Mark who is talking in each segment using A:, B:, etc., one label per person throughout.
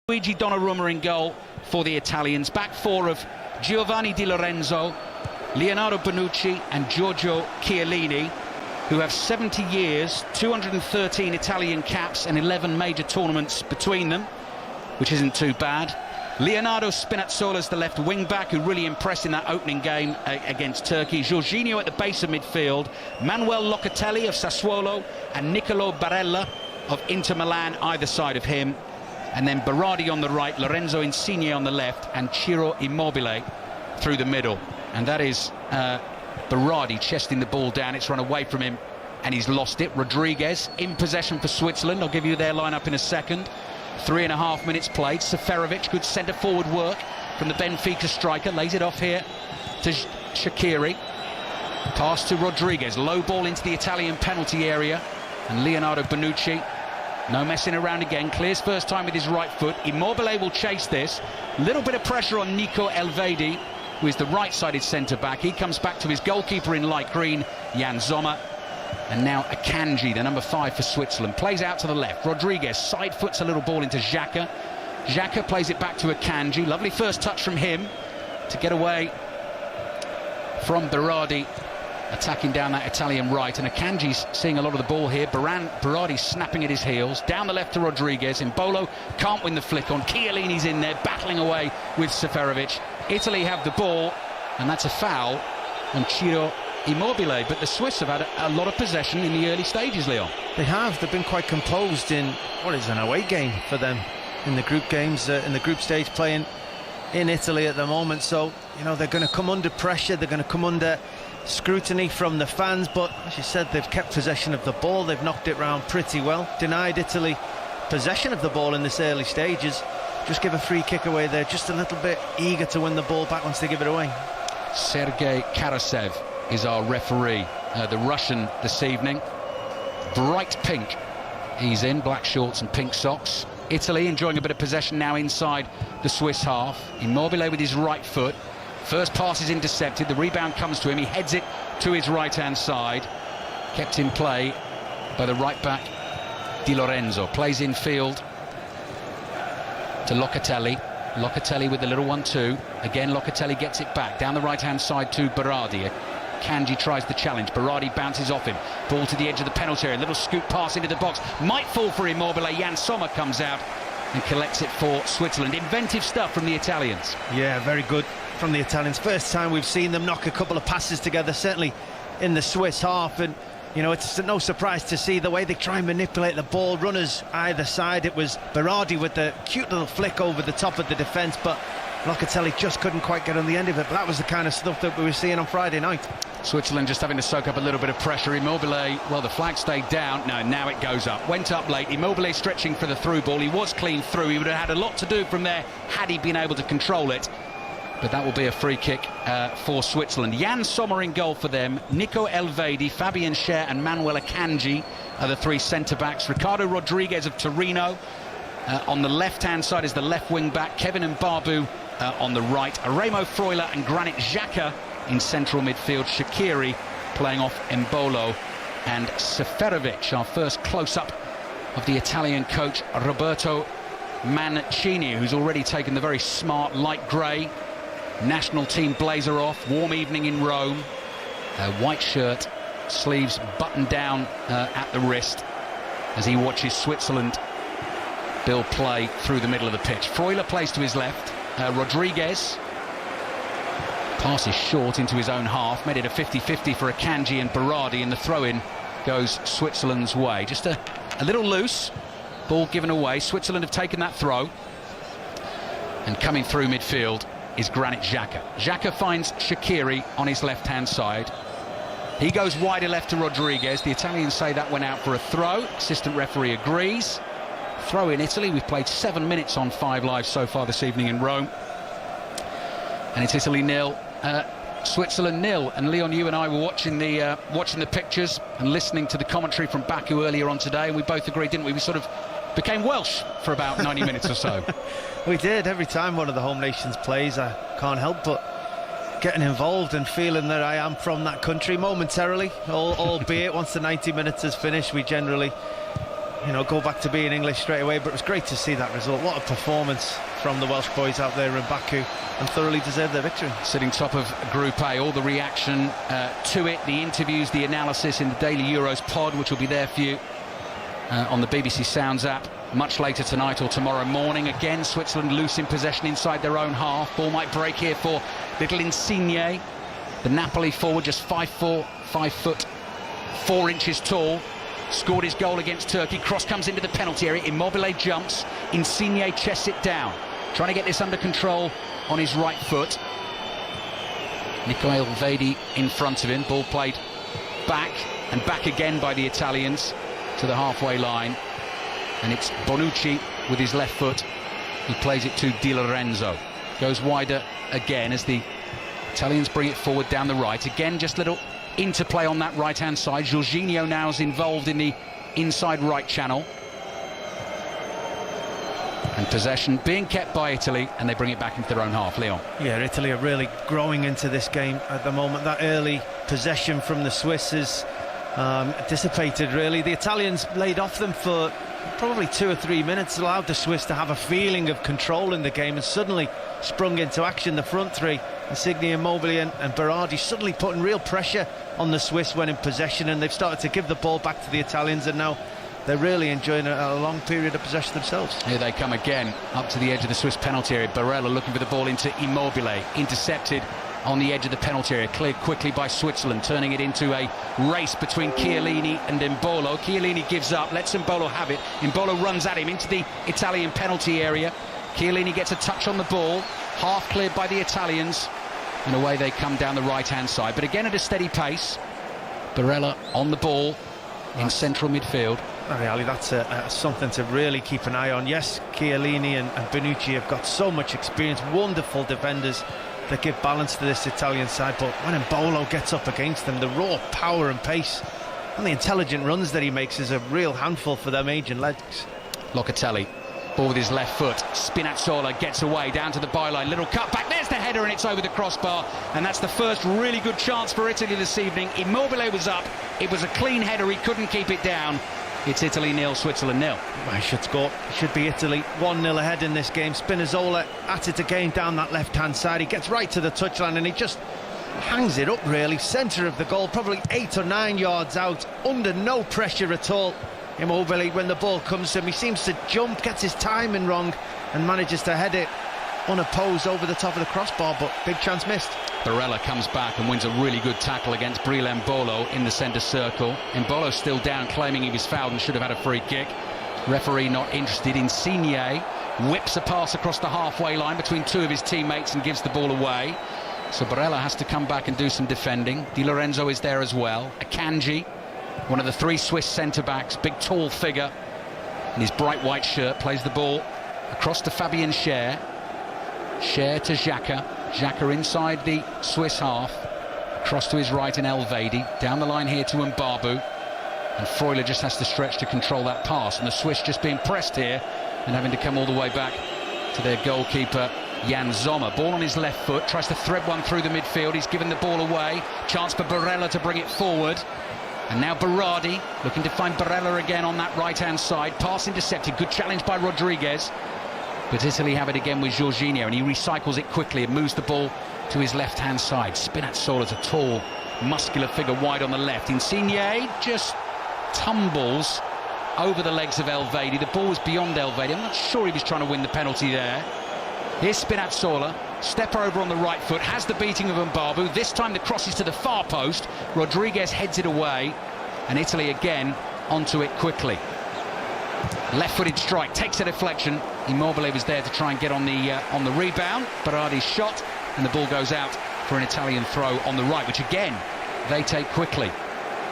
A: Luigi Donnarumma in goal for the Italians. Back four of Giovanni Di Lorenzo, Leonardo Bonucci and Giorgio Chiellini, who have 70 years, 213 Italian caps and 11 major tournaments between them, which isn't too bad. Leonardo Spinazzola's the left wing-back, who really impressed in that opening game against Turkey. Jorginho at the base of midfield. Manuel Locatelli of Sassuolo and Nicolo Barella of Inter Milan either side of him. And then Berardi on the right, Lorenzo Insigne on the left, and Ciro Immobile through the middle. And that is Berardi chesting the ball down. It's run away from him and he's lost it. Rodriguez in possession for Switzerland. I'll give you their lineup in a second. 3.5 minutes played. Seferovic, good centre forward work from the Benfica striker. Lays it off here to Shaqiri. Pass to Rodriguez. Low ball into the Italian penalty area. And Leonardo Bonucci, no messing around again, clears first time with his right foot. Immobile will chase this. Little bit of pressure on Nico Elvedi, who is the right-sided centre-back. He comes back to his goalkeeper in light green, Jan Sommer. And now Akanji, the number 5 for Switzerland, plays out to the left. Rodriguez side foots a little ball into Xhaka. Xhaka plays it back to Akanji. Lovely first touch from him to get away from Berardi, attacking down that Italian right. And Akanji's seeing a lot of the ball here. Berardi snapping at his heels. Down the left to Rodriguez. Mbolo can't win the flick on. Chiellini's in there, battling away with Seferovic. Italy have the ball, and that's a foul on Ciro Immobile. But the Swiss have had a lot of possession in the early stages, Leon.
B: They have. They've been quite composed in what is an away game for them in the group games, in the group stage, playing in Italy at the moment. So, you know, they're going to come under pressure. They're going to come under scrutiny from the fans. But as you said, they've kept possession of the ball. They've knocked it round pretty well. Denied Italy possession of the ball in this early stages. Just give a free kick away there. Just a little bit eager to win the ball back once they give it away.
A: Sergei Karasev is our referee, the Russian this evening. Bright pink he's in, black shorts and pink socks. Italy enjoying a bit of possession now inside the Swiss half. Immobile with his right foot. First pass is intercepted, the rebound comes to him, he heads it to his right-hand side. Kept in play by the right-back Di Lorenzo. Plays in field to Locatelli. Locatelli with the little 1-2. Again, Locatelli gets it back down the right-hand side to Berardi. Kanji tries the challenge. Berardi bounces off him. Ball to the edge of the penalty area. Little scoop pass into the box. Might fall for Immobile. Jan Sommer comes out and collects it for Switzerland. Inventive stuff from the Italians.
B: Yeah, very good from the Italians. First time we've seen them knock a couple of passes together, certainly in the Swiss half. And you know, it's no surprise to see the way they try and manipulate the ball. Runners either side. It was Berardi with the cute little flick over the top of the defence, but Locatelli just couldn't quite get on the end of it. But that was the kind of stuff that we were seeing on Friday night.
A: Switzerland just having to soak up a little bit of pressure. Immobile, well, the flag stayed down. No, now it goes up. Went up late. Immobile stretching for the through ball. He was clean through. He would have had a lot to do from there had he been able to control it. But that will be a free kick for Switzerland. Jan Sommer in goal for them. Nico Elvedi, Fabian Schär and Manuel Akanji are the three centre-backs. Ricardo Rodriguez of Torino on the left-hand side is the left wing-back. Kevin and Barbu on the right. Remo Freuler and Granit Xhaka in central midfield. Shaqiri playing off Mbolo and Seferovic. Our first close-up of the Italian coach Roberto Mancini, who's already taken the very smart light grey national team blazer off. Warm evening in Rome. White shirt, sleeves buttoned down at the wrist as he watches Switzerland build play through the middle of the pitch. Freuler plays to his left. Rodriguez passes short into his own half. Made it a 50-50 for Akanji and Berardi, and the throw-in goes Switzerland's way. Just a little loose. Ball given away. Switzerland have taken that throw. And coming through midfield is Granit Xhaka. Xhaka finds Shaqiri on his left-hand side. He goes wider left to Rodriguez. The Italians say that went out for a throw. Assistant referee agrees. Throw in Italy. We've played 7 minutes on 5 Live so far this evening in Rome. And it's Italy 0, Switzerland 0. And Leon, you and I were watching the pictures and listening to the commentary from Baku earlier on today, and we both agreed, didn't we? We sort of became Welsh for about 90 minutes or so.
B: We did. Every time one of the home nations plays, I can't help but getting involved and feeling that I am from that country momentarily. Albeit once the 90 minutes is finished, we generally go back to being English straight away, but it was great to see that result. What a performance from the Welsh boys out there in Baku, and thoroughly deserved their victory.
A: Sitting top of Group A, all the reaction to it, the interviews, the analysis in the Daily Euros pod, which will be there for you on the BBC Sounds app much later tonight or tomorrow morning. Again, Switzerland loose in possession inside their own half. Ball might break here for little Insigne, the Napoli forward, just 5'4", 5 foot 4 inches tall. Scored his goal against Turkey. Cross comes into the penalty area. Immobile jumps. Insigne chests it down, trying to get this under control on his right foot. Nico Elvedi in front of him. Ball played back and back again by the Italians to the halfway line. And it's Bonucci with his left foot. He plays it to Di Lorenzo. Goes wider again as the Italians bring it forward down the right. Again, just little interplay on that right-hand side. Jorginho now is involved in the inside right channel. And possession being kept by Italy, and they bring it back into their own half. Leon.
B: Yeah, Italy are really growing into this game at the moment. That early possession from the Swiss is dissipated, really. The Italians laid off them for probably 2 or 3 minutes, allowed the Swiss to have a feeling of control in the game, and suddenly sprung into action. The front three, Insigne, Immobile and Berardi, suddenly putting real pressure on the Swiss when in possession, and they've started to give the ball back to the Italians, and now they're really enjoying a long period of possession themselves.
A: Here they come again, up to the edge of the Swiss penalty area. Barella looking for the ball into Immobile, intercepted on the edge of the penalty area, cleared quickly by Switzerland, turning it into a race between Chiellini and Embolo. Chiellini gives up, lets Embolo have it. Embolo runs at him into the Italian penalty area. Chiellini gets a touch on the ball, half cleared by the Italians, and away they come down the right-hand side. But again at a steady pace. Barella on the ball in central midfield.
B: Ali, that's something to really keep an eye on. Yes, Chiellini and Bonucci have got so much experience, wonderful defenders that give balance to this Italian side, but when Embolo gets up against them, the raw power and pace and the intelligent runs that he makes is a real handful for them aging legs.
A: Locatelli, ball with his left foot. Spinazzola gets away down to the byline, little cut back, there's the header, and it's over the crossbar, and that's the first really good chance for Italy this evening. Immobile was up, it was a clean header, he couldn't keep it down. It's Italy 0, Switzerland 0.
B: Well, should be Italy 1-0 ahead in this game. Spinazzola at it again down that left-hand side. He gets right to the touchline and he just hangs it up, really. Centre of the goal, probably 8 or 9 yards out, under no pressure at all. Immobile, when the ball comes to him, he seems to jump, gets his timing wrong, and manages to head it unopposed over the top of the crossbar, but big chance missed.
A: Barella comes back and wins a really good tackle against Bril Embolo in the centre circle. Embolo still down, claiming he was fouled and should have had a free kick. Referee not interested. Insigne whips a pass across the halfway line between 2 of his teammates and gives the ball away. So Barella has to come back and do some defending. Di Lorenzo is there as well. Akanji, one of the 3 Swiss centre-backs, big tall figure in his bright white shirt, plays the ball across to Fabian Schär. Schär to Xhaka. Xhaka inside the Swiss half. Across to his right in Elvedi. Down the line here to Mbabu. And Freuler just has to stretch to control that pass. And the Swiss just being pressed here and having to come all the way back to their goalkeeper, Jan Sommer. Ball on his left foot. Tries to thread one through the midfield. He's given the ball away. Chance for Barella to bring it forward. And now Berardi looking to find Barella again on that right-hand side. Pass intercepted. Good challenge by Rodriguez. But Italy have it again with Jorginho, and he recycles it quickly and moves the ball to his left-hand side. Spinazzola's a tall, muscular figure wide on the left. Insigne just tumbles over the legs of Elvedi. The ball was beyond Elvedi. I'm not sure he was trying to win the penalty there. Here's Spinazzola, step over on the right foot, has the beating of Mbabu. This time the cross is to the far post. Rodriguez heads it away, and Italy again onto it quickly. Left-footed strike, takes a deflection. Immobile was there to try and get on the rebound. Berardi's shot, and the ball goes out for an Italian throw on the right, which again they take quickly.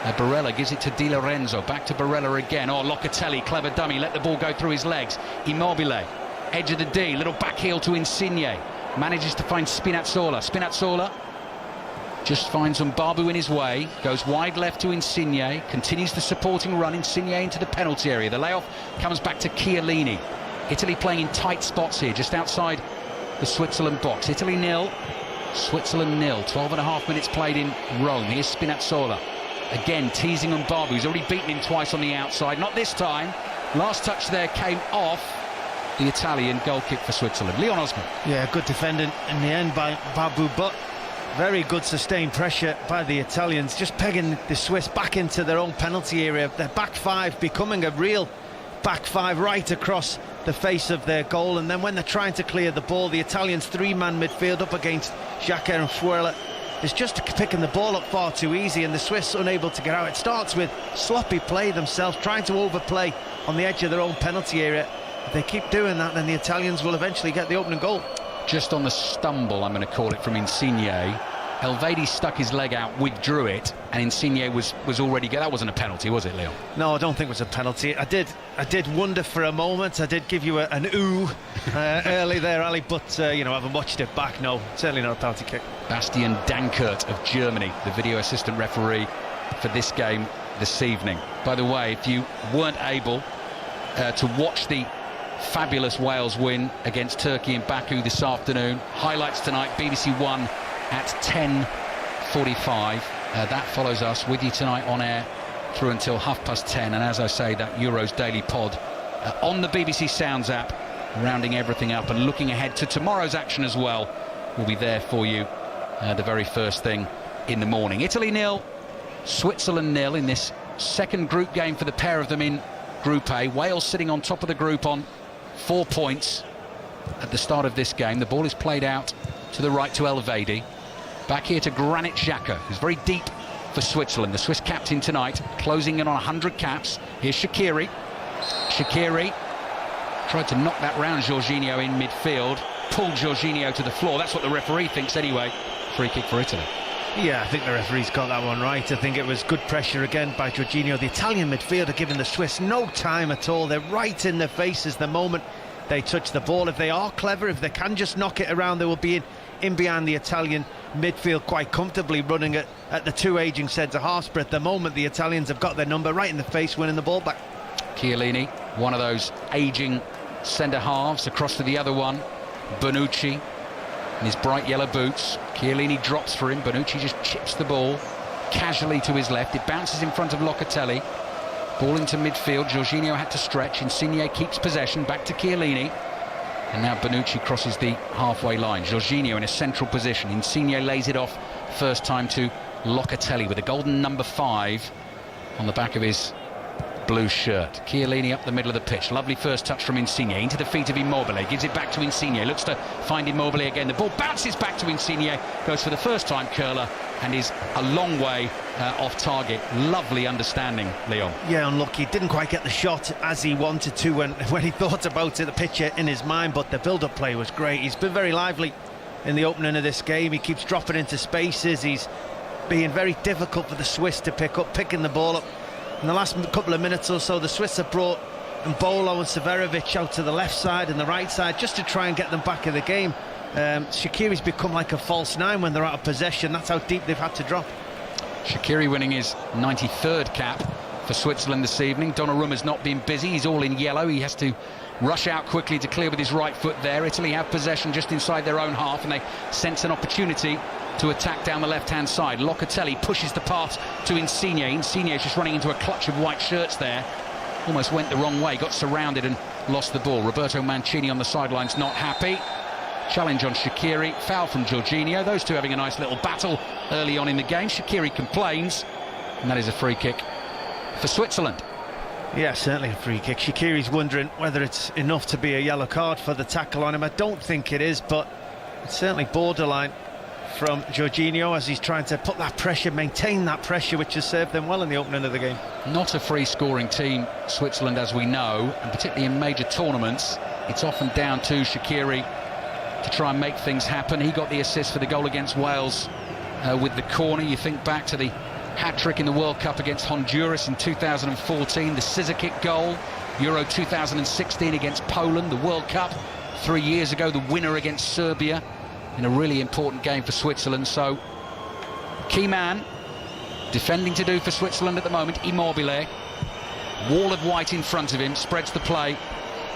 A: Barella gives it to Di Lorenzo, back to Barella again. Oh, Locatelli, clever dummy, let the ball go through his legs. Immobile, edge of the D, little back heel to Insigne. Manages to find Spinazzola. Spinazzola just finds Mbabu in his way, goes wide left to Insigne, continues the supporting run. Insigne into the penalty area. The layoff comes back to Chiellini. Italy playing in tight spots here, just outside the Switzerland box. Italy 0, Switzerland 0. 12.5 minutes played in Rome. Here's Spinazzola. Again, teasing Mbabu. He's already beaten him twice on the outside. Not this time. Last touch there came off the Italian. Goal kick for Switzerland. Leon Osman.
B: Yeah, good defending in the end by Babu, but very good sustained pressure by the Italians, just pegging the Swiss back into their own penalty area. Their back five becoming a real back five right across the face of their goal, and then when they're trying to clear the ball, the Italians' three-man midfield up against Xhaka and Fuerla is just picking the ball up far too easy, and the Swiss unable to get out. It starts with sloppy play themselves, trying to overplay on the edge of their own penalty area. If they keep doing that, then the Italians will eventually get the opening goal.
A: Just on the stumble, I'm going to call it, from Insigne. Elvedi stuck his leg out, withdrew it, and Insigne was already... That wasn't a penalty, was it, Leon?
B: No, I don't think it was a penalty. I did wonder for a moment. I did give you an ooh early there, Ali, but you know, having watched it back, no, certainly not a penalty kick.
A: Bastian Dankert of Germany, the video assistant referee for this game this evening. By the way, if you weren't able to watch the fabulous Wales win against Turkey in Baku this afternoon, highlights tonight, BBC One at 10:45. That follows us with you tonight on air through until 10:30, and as I say, that Euros Daily Pod on the BBC Sounds app, rounding everything up and looking ahead to tomorrow's action as well. We'll be there for you the very first thing in the morning. Italy 0, Switzerland 0 in this second group game for the pair of them in Group A. Wales sitting on top of the group on 4 points at the start of this game. The ball is played out to the right to Elvedi. Back here to Granit Xhaka, who's very deep for Switzerland. The Swiss captain tonight, closing in on 100 caps. Here's Shaqiri. Shaqiri tried to knock that round Jorginho in midfield, pulled Jorginho to the floor. That's what the referee thinks anyway. Free kick for Italy.
B: Yeah, I think the referee's got that one right. I think it was good pressure again by Jorginho. The Italian midfielder giving the Swiss no time at all. They're right in their faces the moment they touch the ball. If they are clever, if they can just knock it around, they will be in behind the Italian midfield quite comfortably, running at the two aging centre-halves. But at the moment, the Italians have got their number right in the face, winning the ball back.
A: Chiellini, one of those aging centre-halves, across to the other one. Bonucci in his bright yellow boots. Chiellini drops for him. Bonucci just chips the ball casually to his left. It bounces in front of Locatelli. Ball into midfield. Jorginho had to stretch. Insigne keeps possession. Back to Chiellini. And now Bonucci crosses the halfway line. Jorginho in a central position. Insigne lays it off first time to Locatelli with a golden number 5 on the back of his blue shirt. Chiellini up the middle of the pitch. Lovely first touch from Insigne into the feet of Immobile. Gives it back to Insigne. Looks to find Immobile again. The ball bounces back to Insigne. Goes for the first time curler and is a long way off target. Lovely understanding, Leon.
B: Yeah, unlucky. Didn't quite get the shot as he wanted to when he thought about it, the picture in his mind, but the build-up play was great. He's been very lively in the opening of this game. He keeps dropping into spaces. He's being very difficult for the Swiss to picking the ball up. In the last couple of minutes or so, the Swiss have brought Mbolo and Severovic out to the left side and the right side just to try and get them back in the game. Shaqiri's become like a false 9 when they're out of possession. That's how deep they've had to drop.
A: Shaqiri winning his 93rd cap for Switzerland this evening. Donnarumma's not been busy. He's all in yellow. He has to rush out quickly to clear with his right foot there. Italy have possession just inside their own half, and they sense an opportunity to attack down the left-hand side. Locatelli pushes the pass to Insigne. Insigne is just running into a clutch of white shirts there. Almost went the wrong way, got surrounded and lost the ball. Roberto Mancini on the sidelines, not happy. Challenge on Shaqiri, foul from Jorginho. Those two having a nice little battle early on in the game. Shaqiri complains, and that is a free kick for Switzerland.
B: Yeah, certainly a free kick. Shaqiri's wondering whether it's enough to be a yellow card for the tackle on him. I don't think it is, but it's certainly borderline from Jorginho as he's trying to put that pressure, maintain that pressure, which has served them well in the opening of the game.
A: Not a free-scoring team, Switzerland, as we know, and particularly in major tournaments. It's often down to Shaqiri to try and make things happen. He got the assist for the goal against Wales with the corner. You think back to the hat-trick in the World Cup against Honduras in 2014, the scissor kick goal, Euro 2016 against Poland, the World Cup 3 years ago, the winner against Serbia in a really important game for Switzerland. So, key man, defending to do for Switzerland at the moment, Immobile. Wall of white in front of him, spreads the play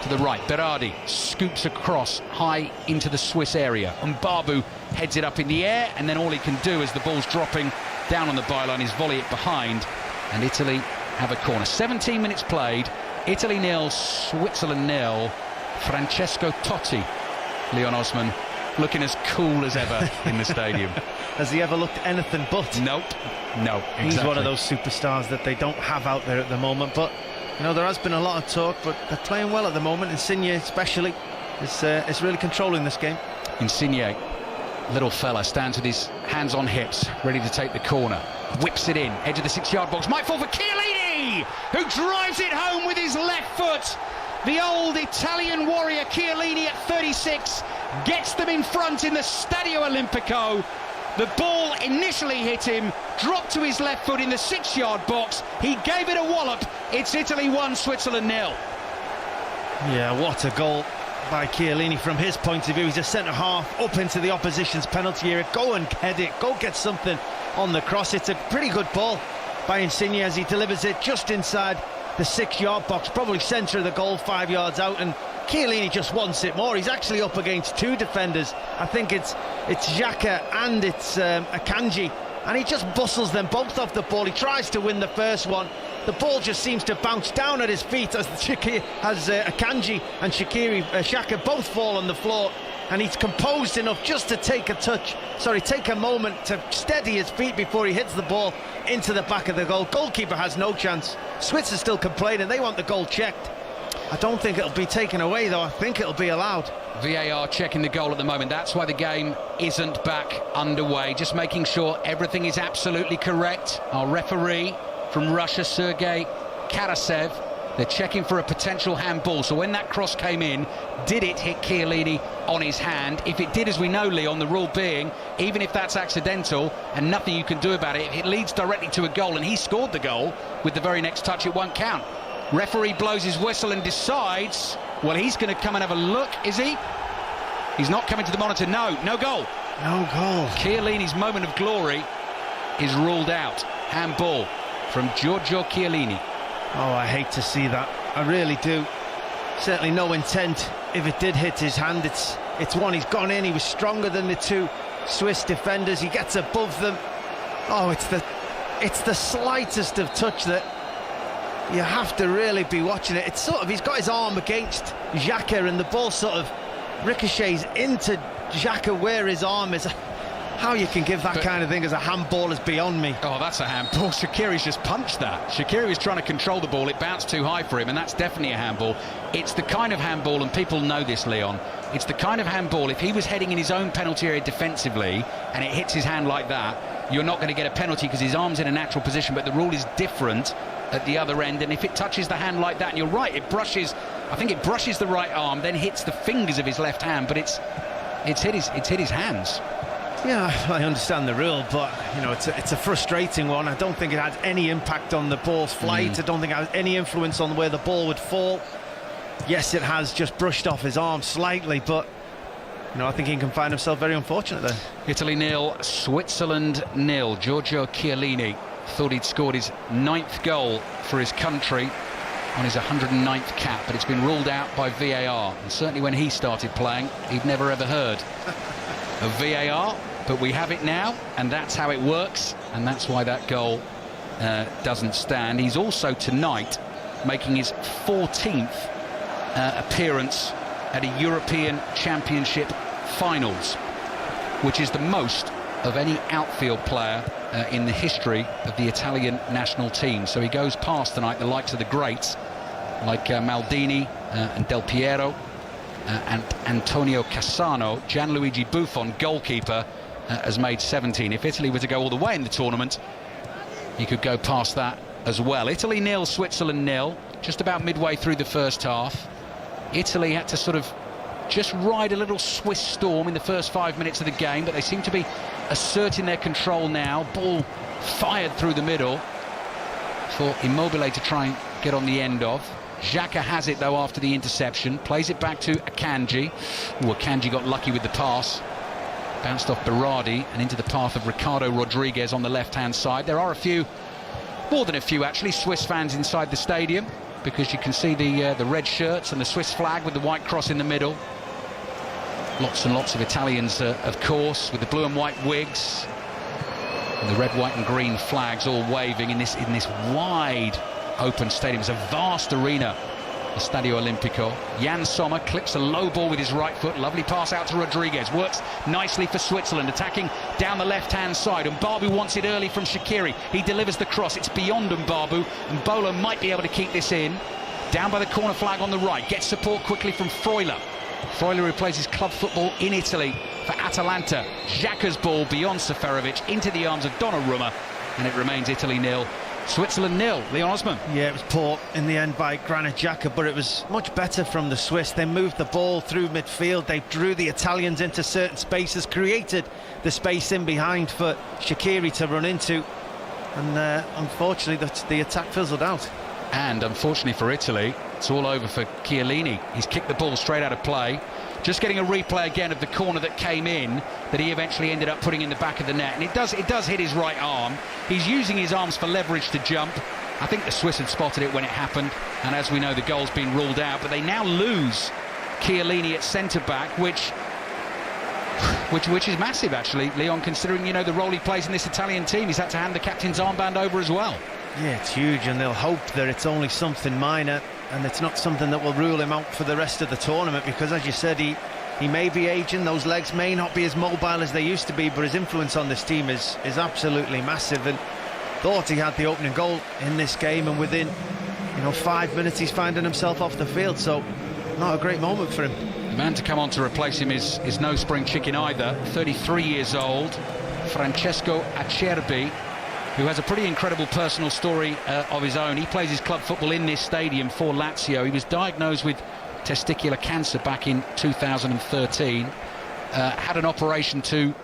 A: to the right. Berardi scoops across high into the Swiss area. Mbabu heads it up in the air, and then all he can do as the ball's dropping down on the byline is volley it behind, and Italy have a corner. 17 minutes played, Italy 0, Switzerland 0. Francesco Totti, Leon Osman, looking as cool as ever in the stadium.
B: Has he ever looked anything but?
A: Nope. No, exactly.
B: He's one of those superstars that they don't have out there at the moment. But, you know, there has been a lot of talk, but they're playing well at the moment. Insigne especially is really controlling this game.
A: Insigne, little fella, stands with his hands on hips, ready to take the corner. Whips it in, edge of the 6-yard box. Might fall for Chiellini, who drives it home with his left foot. The old Italian warrior Chiellini at 36 gets them in front in the Stadio Olimpico. The ball initially hit him, dropped to his left foot in the 6-yard box. He gave it a wallop. It's Italy 1, Switzerland 0.
B: Yeah, what a goal by Chiellini from his point of view. He's a centre-half up into the opposition's penalty area. Go and head it, go get something on the cross. It's a pretty good ball by Insigne as he delivers it just inside the 6-yard box, probably centre of the goal, 5 yards out, and Chiellini just wants it more. He's actually up against two defenders. I think it's Xhaka and it's Akanji, and he just bustles them both off the ball. He tries to win the first one. The ball just seems to bounce down at his feet as Akanji and Xhaka both fall on the floor, and he's composed enough just to take a moment to steady his feet before he hits the ball into the back of the goal. Goalkeeper has no chance. Swiss are still complaining, they want the goal checked. I don't think it'll be taken away though, I think it'll be allowed.
A: VAR checking the goal at the moment. That's why the game isn't back underway, just making sure everything is absolutely correct. Our referee from Russia, Sergei Karasev, they're checking for a potential handball. So when that cross came in, did it hit Chiellini on his hand? If it did, as we know, Leon, the rule being, even if that's accidental and nothing you can do about it, if it leads directly to a goal and he scored the goal, with the very next touch it won't count. Referee blows his whistle and decides, well, he's going to come and have a look, is he? He's not coming to the monitor. No goal.
B: No goal.
A: Chiellini's moment of glory is ruled out. Handball from Giorgio Chiellini.
B: Oh, I hate to see that. I really do. Certainly no intent. If it did hit his hand, it's one. He's gone in. He was stronger than the two Swiss defenders. He gets above them. Oh, it's the slightest of touch that you have to really be watching it. It's sort of, he's got his arm against Xhaka and the ball sort of ricochets into Xhaka where his arm is. How you can give that kind of thing as a handball is beyond me.
A: Oh, that's a handball. Shaqiri's just punched that. Shaqiri was trying to control the ball. It bounced too high for him, and that's definitely a handball. It's the kind of handball, and people know this, Leon, it's the kind of handball, if he was heading in his own penalty area defensively and it hits his hand like that, you're not going to get a penalty because his arm's in a natural position, but the rule is different at the other end, and if it touches the hand like that, and you're right, I think it brushes the right arm, then hits the fingers of his left hand, but it's hit his hands.
B: Yeah, I understand the rule, but you know, it's a frustrating one. I don't think it had any impact on the ball's flight. I don't think it has any influence on where the ball would fall. Yes, it has just brushed off his arm slightly, but you know, I think he can find himself very unfortunate there.
A: Italy 0, Switzerland 0. Giorgio Chiellini thought he'd scored his 9th goal for his country on his 109th cap, but it's been ruled out by VAR, and certainly when he started playing, he'd never ever heard of VAR, but we have it now, and that's how it works, and that's why that goal doesn't stand. He's also tonight making his 14th appearance at a European Championship finals, which is the most of any outfield player in the history of the Italian national team. So he goes past tonight the likes of the greats like Maldini and Del Piero and Antonio Cassano. Gianluigi Buffon, goalkeeper, has made 17. If Italy were to go all the way in the tournament, he could go past that as well. Italy 0, Switzerland 0, just about midway through the first half. Italy had to sort of just ride a little Swiss storm in the first 5 minutes of the game, but they seem to be asserting their control now. Ball fired through the middle for Immobile to try and get on the end of. Xhaka has it though after the interception, plays it back to Akanji. Akanji got lucky with the pass, bounced off Berardi and into the path of Ricardo Rodriguez on the left-hand side. There are more than a few actually, Swiss fans inside the stadium, because you can see the red shirts and the Swiss flag with the white cross in the middle. Lots and lots of Italians, of course, with the blue and white wigs and the red, white and green flags all waving in this wide open stadium. It's a vast arena Stadio Olimpico. Jan Sommer clips a low ball with his right foot. Lovely pass out to Rodriguez. Works nicely for Switzerland, attacking down the left-hand side. Mbabu wants it early from Shaqiri. He delivers the cross. It's beyond Mbabu. Mbola might be able to keep this in. Down by the corner flag on the right. Gets support quickly from Freuler. Freuler who plays his club football in Italy for Atalanta. Xhaka's ball beyond Seferovic into the arms of Donnarumma, and it remains Italy 0, Switzerland 0. Leon Osman.
B: Yeah, it was poor in the end by Granit Xhaka, but it was much better from the Swiss. They moved the ball through midfield. They drew the Italians into certain spaces, created the space in behind for Shaqiri to run into, and unfortunately the attack fizzled out.
A: And unfortunately for Italy, it's all over for Chiellini. He's kicked the ball straight out of play. Just getting a replay again of the corner that came in, that he eventually ended up putting in the back of the net. And it does hit his right arm. He's using his arms for leverage to jump. I think the Swiss had spotted it when it happened. And as we know, the goal's been ruled out. But they now lose Chiellini at centre-back, which is massive, actually, Leon, considering, you know, the role he plays in this Italian team. He's had to hand the captain's armband over as well.
B: Yeah, it's huge, and they'll hope that it's only something minor and it's not something that will rule him out for the rest of the tournament, because, as you said, he may be aging, those legs may not be as mobile as they used to be, but his influence on this team is absolutely massive. And thought he had the opening goal in this game, and within 5 minutes he's finding himself off the field, so not a great moment for him.
A: The man to come on to replace him is no spring chicken either. 33 years old, Francesco Acerbi, who has a pretty incredible personal story of his own. He plays his club football in this stadium for Lazio. He was diagnosed with testicular cancer back in 2013. Had an operation to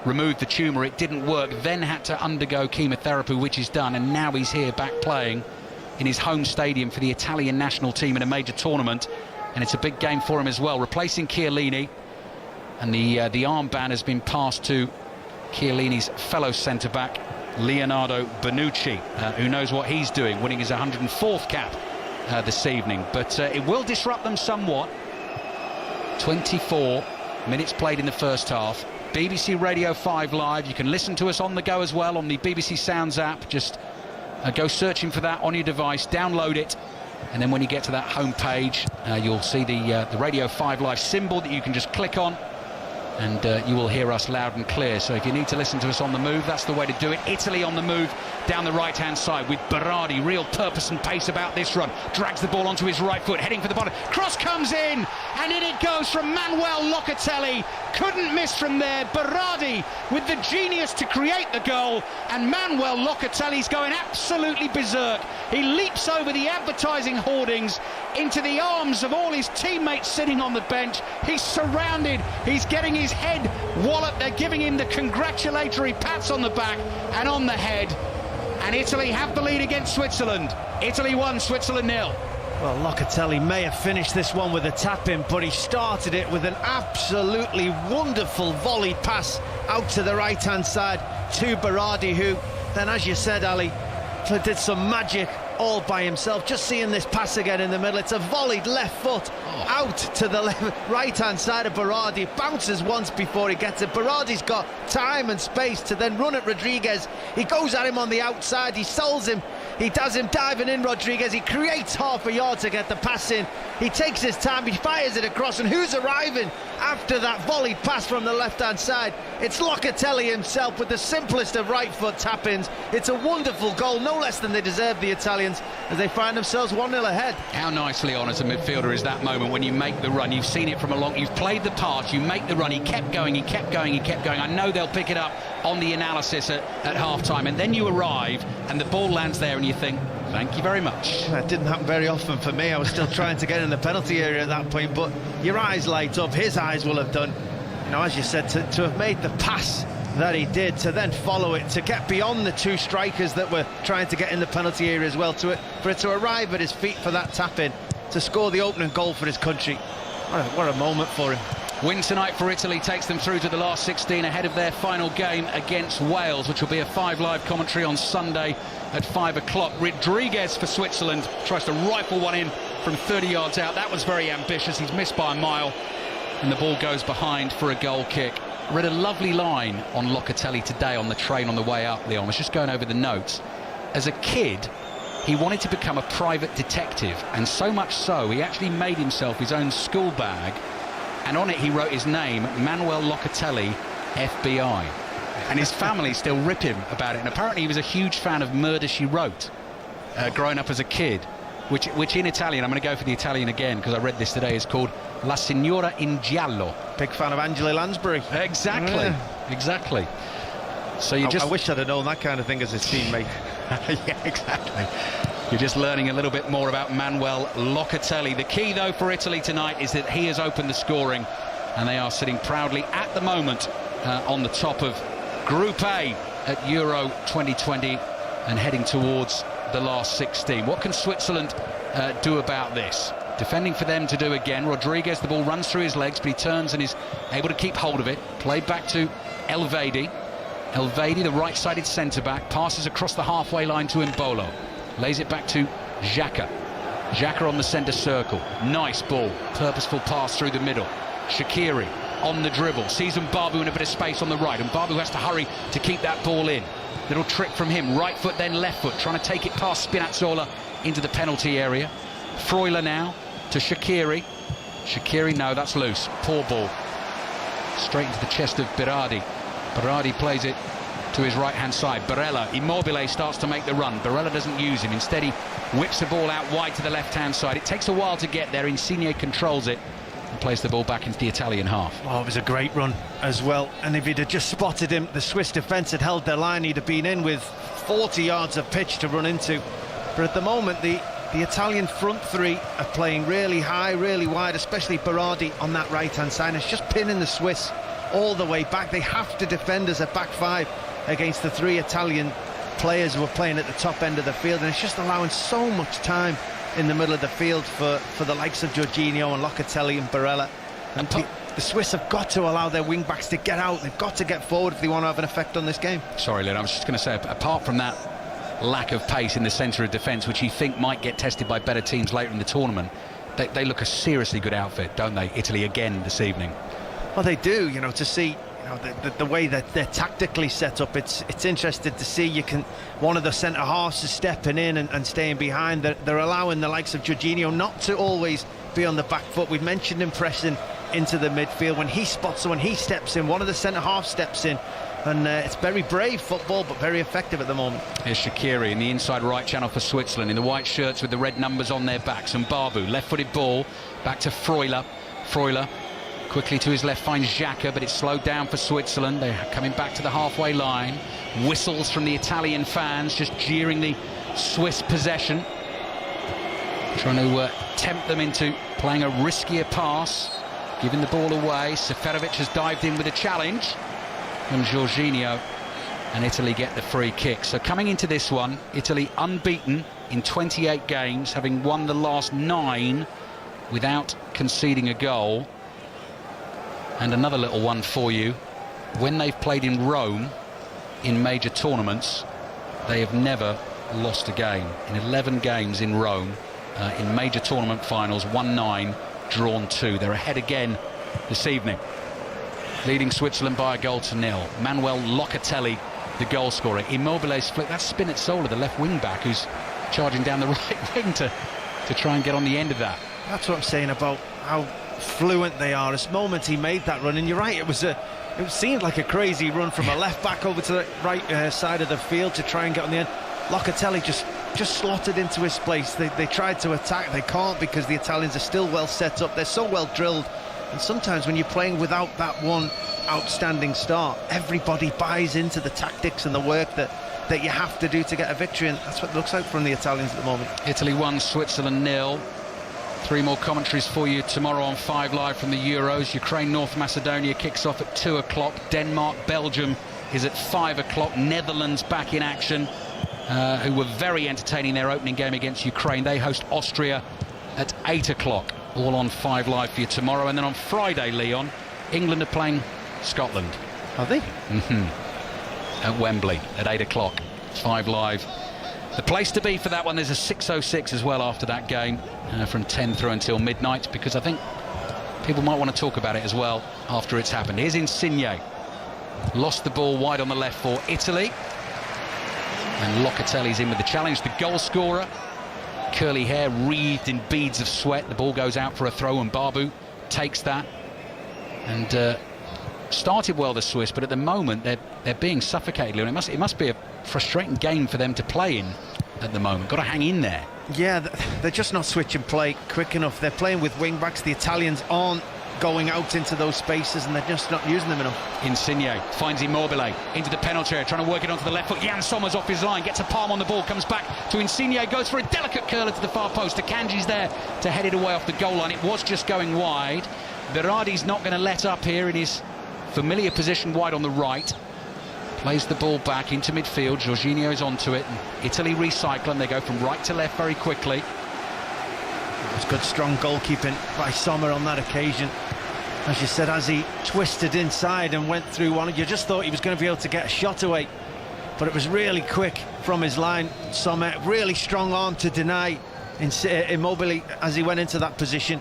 A: remove the tumour. It didn't work. Then had to undergo chemotherapy, which is done. And now he's here back playing in his home stadium for the Italian national team in a major tournament. And it's a big game for him as well, replacing Chiellini. And the armband has been passed to Chiellini's fellow centre-back, Leonardo Bonucci, who knows what he's doing, winning his 104th cap this evening. But it will disrupt them somewhat. 24 minutes played in the first half. BBC Radio 5 Live. You can listen to us on the go as well on the BBC Sounds app. Just go searching for that on your device, download it, and then when you get to that home page, you'll see the Radio 5 Live symbol that you can just click on, and you will hear us loud and clear. So if you need to listen to us on the move, that's the way to do it. Italy on the move down the right-hand side with Berardi. Real purpose and pace about this run. Drags the ball onto his right foot, heading for the bottom. Cross comes in, and in it goes from Manuel Locatelli. Couldn't miss from there. Berardi with the genius to create the goal, and Manuel Locatelli's going absolutely berserk. He leaps over the advertising hoardings into the arms of all his teammates sitting on the bench. He's surrounded. He's getting his head walloped. They're giving him the congratulatory pats on the back and on the head. And Italy have the lead against Switzerland. Italy 1, Switzerland 0.
B: Well, Locatelli may have finished this one with a tap-in, but he started it with an absolutely wonderful volley pass out to the right-hand side to Berardi, who then, as you said, Ali, did some magic all by himself. Just seeing this pass again in the middle, it's a volleyed left foot out to the right-hand side of Berardi. Bounces once before he gets it. Berardi's got time and space to then run at Rodriguez. He goes at him on the outside, he solves him, he does him diving in. Rodriguez, he creates half a yard to get the pass in. He takes his time, he fires it across, and who's arriving after that volleyed pass from the left-hand side? It's Locatelli himself with the simplest of right-foot tap-ins. It's a wonderful goal, no less than they deserve, the Italians, as they find themselves 1-0 ahead.
A: How nicely on as a midfielder is that moment when you make the run. You've seen it from a long, you've played the pass, you make the run, he kept going, he kept going, he kept going. I know they'll pick it up on the analysis at half-time, and then you arrive and the ball lands there and you think, thank you very much.
B: That didn't happen very often for me. I was still trying to get in the penalty area at that point, but your eyes light up. His eyes will have done, as you said, to have made the pass that he did, to then follow it, to get beyond the two strikers that were trying to get in the penalty area as well, for it to arrive at his feet for that tap-in, to score the opening goal for his country. What a moment for him.
A: Win tonight for Italy takes them through to the last 16 ahead of their final game against Wales, which will be a 5 Live commentary on Sunday at 5 o'clock. Rodriguez for Switzerland tries to rifle one in from 30 yards out. That was very ambitious. He's missed by a mile, and the ball goes behind for a goal kick. I read a lovely line on Locatelli today on the train on the way up, Leon. I was just going over the notes. As a kid, he wanted to become a private detective, and so much so he actually made himself his own school bag, and on it he wrote his name, Manuel Locatelli, FBI. And his family still rip him about it, and apparently he was a huge fan of Murder, She Wrote, growing up as a kid, which in Italian, I'm going to go for the Italian again because I read this today, is called La Signora in Giallo.
B: Big fan of Angela Lansbury.
A: Exactly, exactly. So
B: I wish I'd have known that kind of thing as a teammate.
A: Yeah, exactly. You're just learning a little bit more about Manuel Locatelli. The key, though, for Italy tonight is that he has opened the scoring, and they are sitting proudly at the moment on the top of Group A at Euro 2020 and heading towards the last 16. What can Switzerland do about this? Defending for them to do again. Rodriguez, the ball runs through his legs, but he turns and is able to keep hold of it. Played back to Elvedi. Elvedi, the right-sided centre-back, passes across the halfway line to Mbolo. Lays it back to Xhaka. Xhaka on the centre circle. Nice ball. Purposeful pass through the middle. Shaqiri on the dribble. Sees Mbabu in a bit of space on the right. Mbabu has to hurry to keep that ball in. Little trick from him. Right foot, then left foot. Trying to take it past Spinazzola into the penalty area. Freuler now to Shaqiri. Shaqiri, no, that's loose. Poor ball. Straight into the chest of Berardi. Berardi plays it to his right-hand side. Barella, Immobile starts to make the run. Barella doesn't use him. Instead, he whips the ball out wide to the left-hand side. It takes a while to get there. Insigne controls it and plays the ball back into the Italian half.
B: Oh, it was a great run as well. And if he'd have just spotted him, the Swiss defence had held their line. He'd have been in with 40 yards of pitch to run into. But at the moment, the Italian front three are playing really high, really wide, especially Berardi on that right-hand side. It's just pinning the Swiss all the way back. They have to defend as a back five against the three Italian players who are playing at the top end of the field, and it's just allowing so much time in the middle of the field for the likes of Jorginho and Locatelli and Barella. And the Swiss have got to allow their wing-backs to get out. They've got to get forward if they want to have an effect on this game.
A: Sorry, Lynn, I was just going to say, apart from that lack of pace in the centre of defence, which you think might get tested by better teams later in the tournament, they look a seriously good outfit, don't they, Italy, again this evening?
B: Well, they do, you know, to see, you know, the way that they're tactically set up. It's interesting to see. One of the centre halves is stepping in and staying behind. They're allowing the likes of Jorginho not to always be on the back foot. We've mentioned him pressing into the midfield. When he spots someone, he steps in. One of the centre halves steps in, and it's very brave football, but very effective at the moment.
A: Here's Shaqiri in the inside right channel for Switzerland, in the white shirts with the red numbers on their backs. And Mbabu, left-footed ball back to Freuler. Freuler quickly to his left finds Xhaka, but it's slowed down for Switzerland. They're coming back to the halfway line. Whistles from the Italian fans, just jeering the Swiss possession, trying to tempt them into playing a riskier pass, giving the ball away. Seferovic has dived in with a challenge from Jorginho, and Italy get the free kick. So coming into this one, Italy unbeaten in 28 games, having won the last 9 without conceding a goal. And another little one for you: when they've played in Rome in major tournaments, they have never lost a game. In 11 games in Rome, in major tournament finals, won 9, drawn 2. They're ahead again this evening, leading Switzerland by a goal to 0. Manuel Locatelli, the goal scorer. Immobile's flick, that's Spinazzola, the left wing back, who's charging down the right wing to try and get on the end of that.
B: That's what I'm saying about how fluent they are. This moment he made that run, and you're right, it seemed like a crazy run from a left back over to the right side of the field to try and get on the end. Locatelli just slotted into his place. They tried to attack, they can't, because the Italians are still well set up. They're so well drilled, and sometimes when you're playing without that one outstanding start, everybody buys into the tactics and the work that you have to do to get a victory, and that's what it looks like from the Italians at the moment.
A: Italy 1, Switzerland 0. 3 more commentaries for you tomorrow on 5 Live from the Euros. Ukraine, North Macedonia kicks off at 2 o'clock. Denmark, Belgium is at 5 o'clock. Netherlands back in action, who were very entertaining their opening game against Ukraine. They host Austria at 8 o'clock. All on 5 Live for you tomorrow. And then on Friday, Leon, England are playing Scotland.
B: Are they?
A: At Wembley at 8 o'clock. 5 Live. The place to be for that one. There's a 6:06 as well after that game, from 10 through until midnight, because I think people might want to talk about it as well after it's happened. Here's Insigne. Lost the ball wide on the left for Italy. And Locatelli's in with the challenge, the goal scorer. Curly hair wreathed in beads of sweat. The ball goes out for a throw and Babu takes that. And started well, the Swiss, but at the moment they're being suffocated. It must be a frustrating game for them to play in at the moment. Got to hang in there.
B: Yeah, they're just not switching play quick enough. They're playing with wing backs. The Italians aren't going out into those spaces and they're just not using them enough.
A: Insigne finds Immobile into the penalty area, trying to work it onto the left foot. Jan Sommer's off his line, gets a palm on the ball, comes back to Insigne, goes for a delicate curler to the far post. Akanji's there to head it away off the goal line. It was just going wide. Berardi's not going to let up here in his familiar position wide on the right. Plays the ball back into midfield. Jorginho's onto it, and Italy recycle, and they go from right to left very quickly.
B: It's good, strong goalkeeping by Sommer on that occasion. As you said, as he twisted inside and went through one, you just thought he was going to be able to get a shot away, but it was really quick from his line. Sommer, really strong arm to deny Immobile as he went into that position.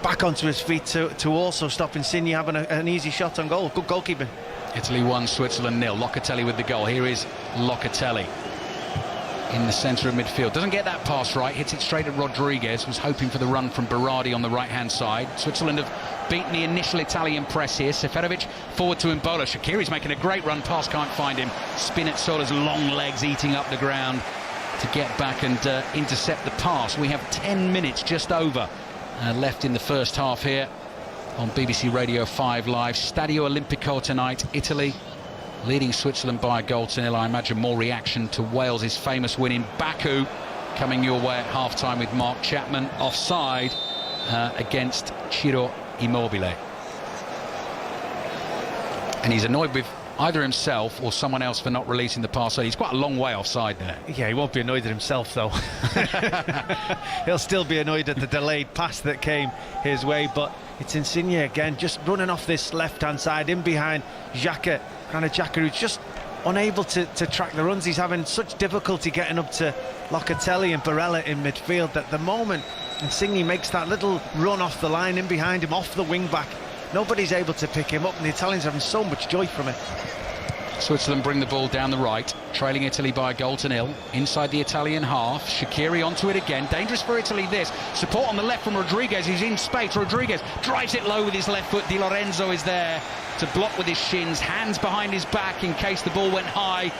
B: Back onto his feet to also stop Insigne having an easy shot on goal. Good goalkeeping.
A: Italy 1, Switzerland 0. Locatelli with the goal. Here is Locatelli in the centre of midfield. Doesn't get that pass right, hits it straight at Rodriguez. Was hoping for the run from Berardi on the right-hand side. Switzerland have beaten the initial Italian press here. Seferovic forward to Mbola. Shaqiri's making a great run, pass can't find him. Spinazzola's long legs eating up the ground to get back and intercept the pass. We have 10 minutes just over left in the first half here on BBC Radio 5 Live. Stadio Olimpico tonight. Italy leading Switzerland by a goal to nil. I imagine more reaction to Wales' famous win in Baku coming your way at half-time with Mark Chapman offside against Ciro Immobile. And he's annoyed with either himself or someone else for not releasing the pass. So he's quite a long way offside there.
B: Yeah, he won't be annoyed at himself though. He'll still be annoyed at the delayed pass that came his way, but it's Insigne again, just running off this left-hand side in behind Xhaka. Granit Xhaka, who's just unable to track the runs. He's having such difficulty getting up to Locatelli and Barella in midfield that the moment Insigne makes that little run off the line in behind him, off the wing-back, nobody's able to pick him up, and the Italians are having so much joy from it.
A: Switzerland bring the ball down the right, trailing Italy by a goal to nil. Inside the Italian half, Shaqiri onto it again. Dangerous for Italy this. Support on the left from Rodriguez, he's in space. Rodriguez drives it low with his left foot. Di Lorenzo is there to block with his shins, hands behind his back in case the ball went high.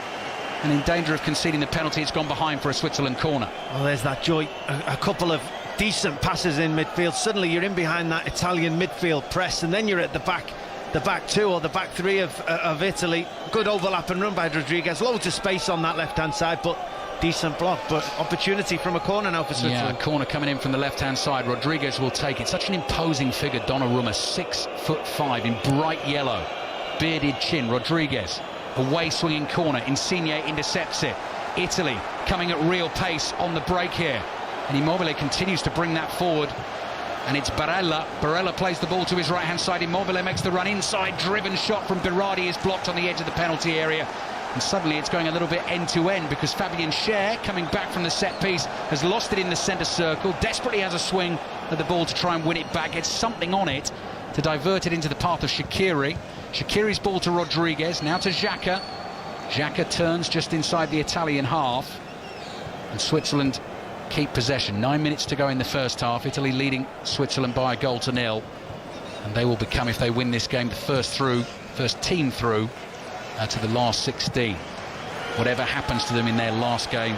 A: And in danger of conceding the penalty, it's gone behind for a Switzerland corner.
B: Well, there's that joy. A couple of decent passes in midfield. Suddenly you're in behind that Italian midfield press, and then you're at the back two or the back three of Italy. Good overlap and run by Rodriguez. Loads of space on that left-hand side, but decent block. But opportunity from a corner now for Switzerland.
A: Yeah, corner coming in from the left-hand side. Rodriguez will take it. Such an imposing figure, Donnarumma, 6'5" in bright yellow, bearded chin. Rodriguez, away swinging corner. Insigne intercepts it. Italy coming at real pace on the break here. And Immobile continues to bring that forward. And it's Barella. Barella plays the ball to his right-hand side. Immobile makes the run inside. Driven shot from Berardi is blocked on the edge of the penalty area. And suddenly it's going a little bit end-to-end because Fabian Schär, coming back from the set piece, has lost it in the centre circle. Desperately has a swing at the ball to try and win it back. Gets something on it to divert it into the path of Shaqiri. Shaqiri's ball to Rodriguez. Now to Xhaka. Xhaka turns just inside the Italian half. And Switzerland keep possession. 9 minutes to go in the first half. Italy leading Switzerland by a goal to nil, and they will become, if they win this game, the first team through to the last 16. Whatever happens to them in their last game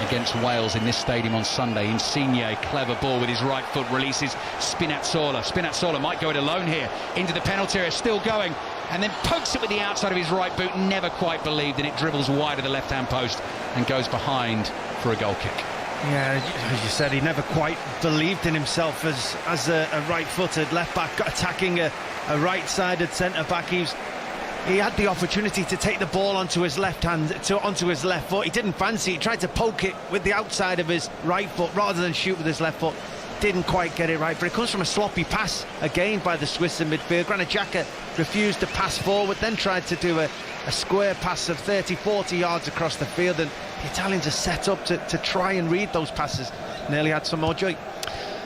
A: against Wales in this stadium on Sunday. Insigne, clever ball with his right foot, releases Spinazzola. Spinazzola might go it alone here into the penalty area, still going, and then pokes it with the outside of his right boot. Never quite believed, and it dribbles wide of the left-hand post and goes behind for a goal kick.
B: Yeah, as you said, he never quite believed in himself as a right-footed left-back attacking a right-sided centre-back. He had the opportunity to take the ball onto his left foot. He didn't fancy it. He tried to poke it with the outside of his right foot rather than shoot with his left foot. Didn't quite get it right, but it comes from a sloppy pass again by the Swiss in midfield. Granit Xhaka refused to pass forward, then tried to do a square pass of 30-40 yards across the field, and the Italians are set up to try and read those passes. Nearly had some more joy.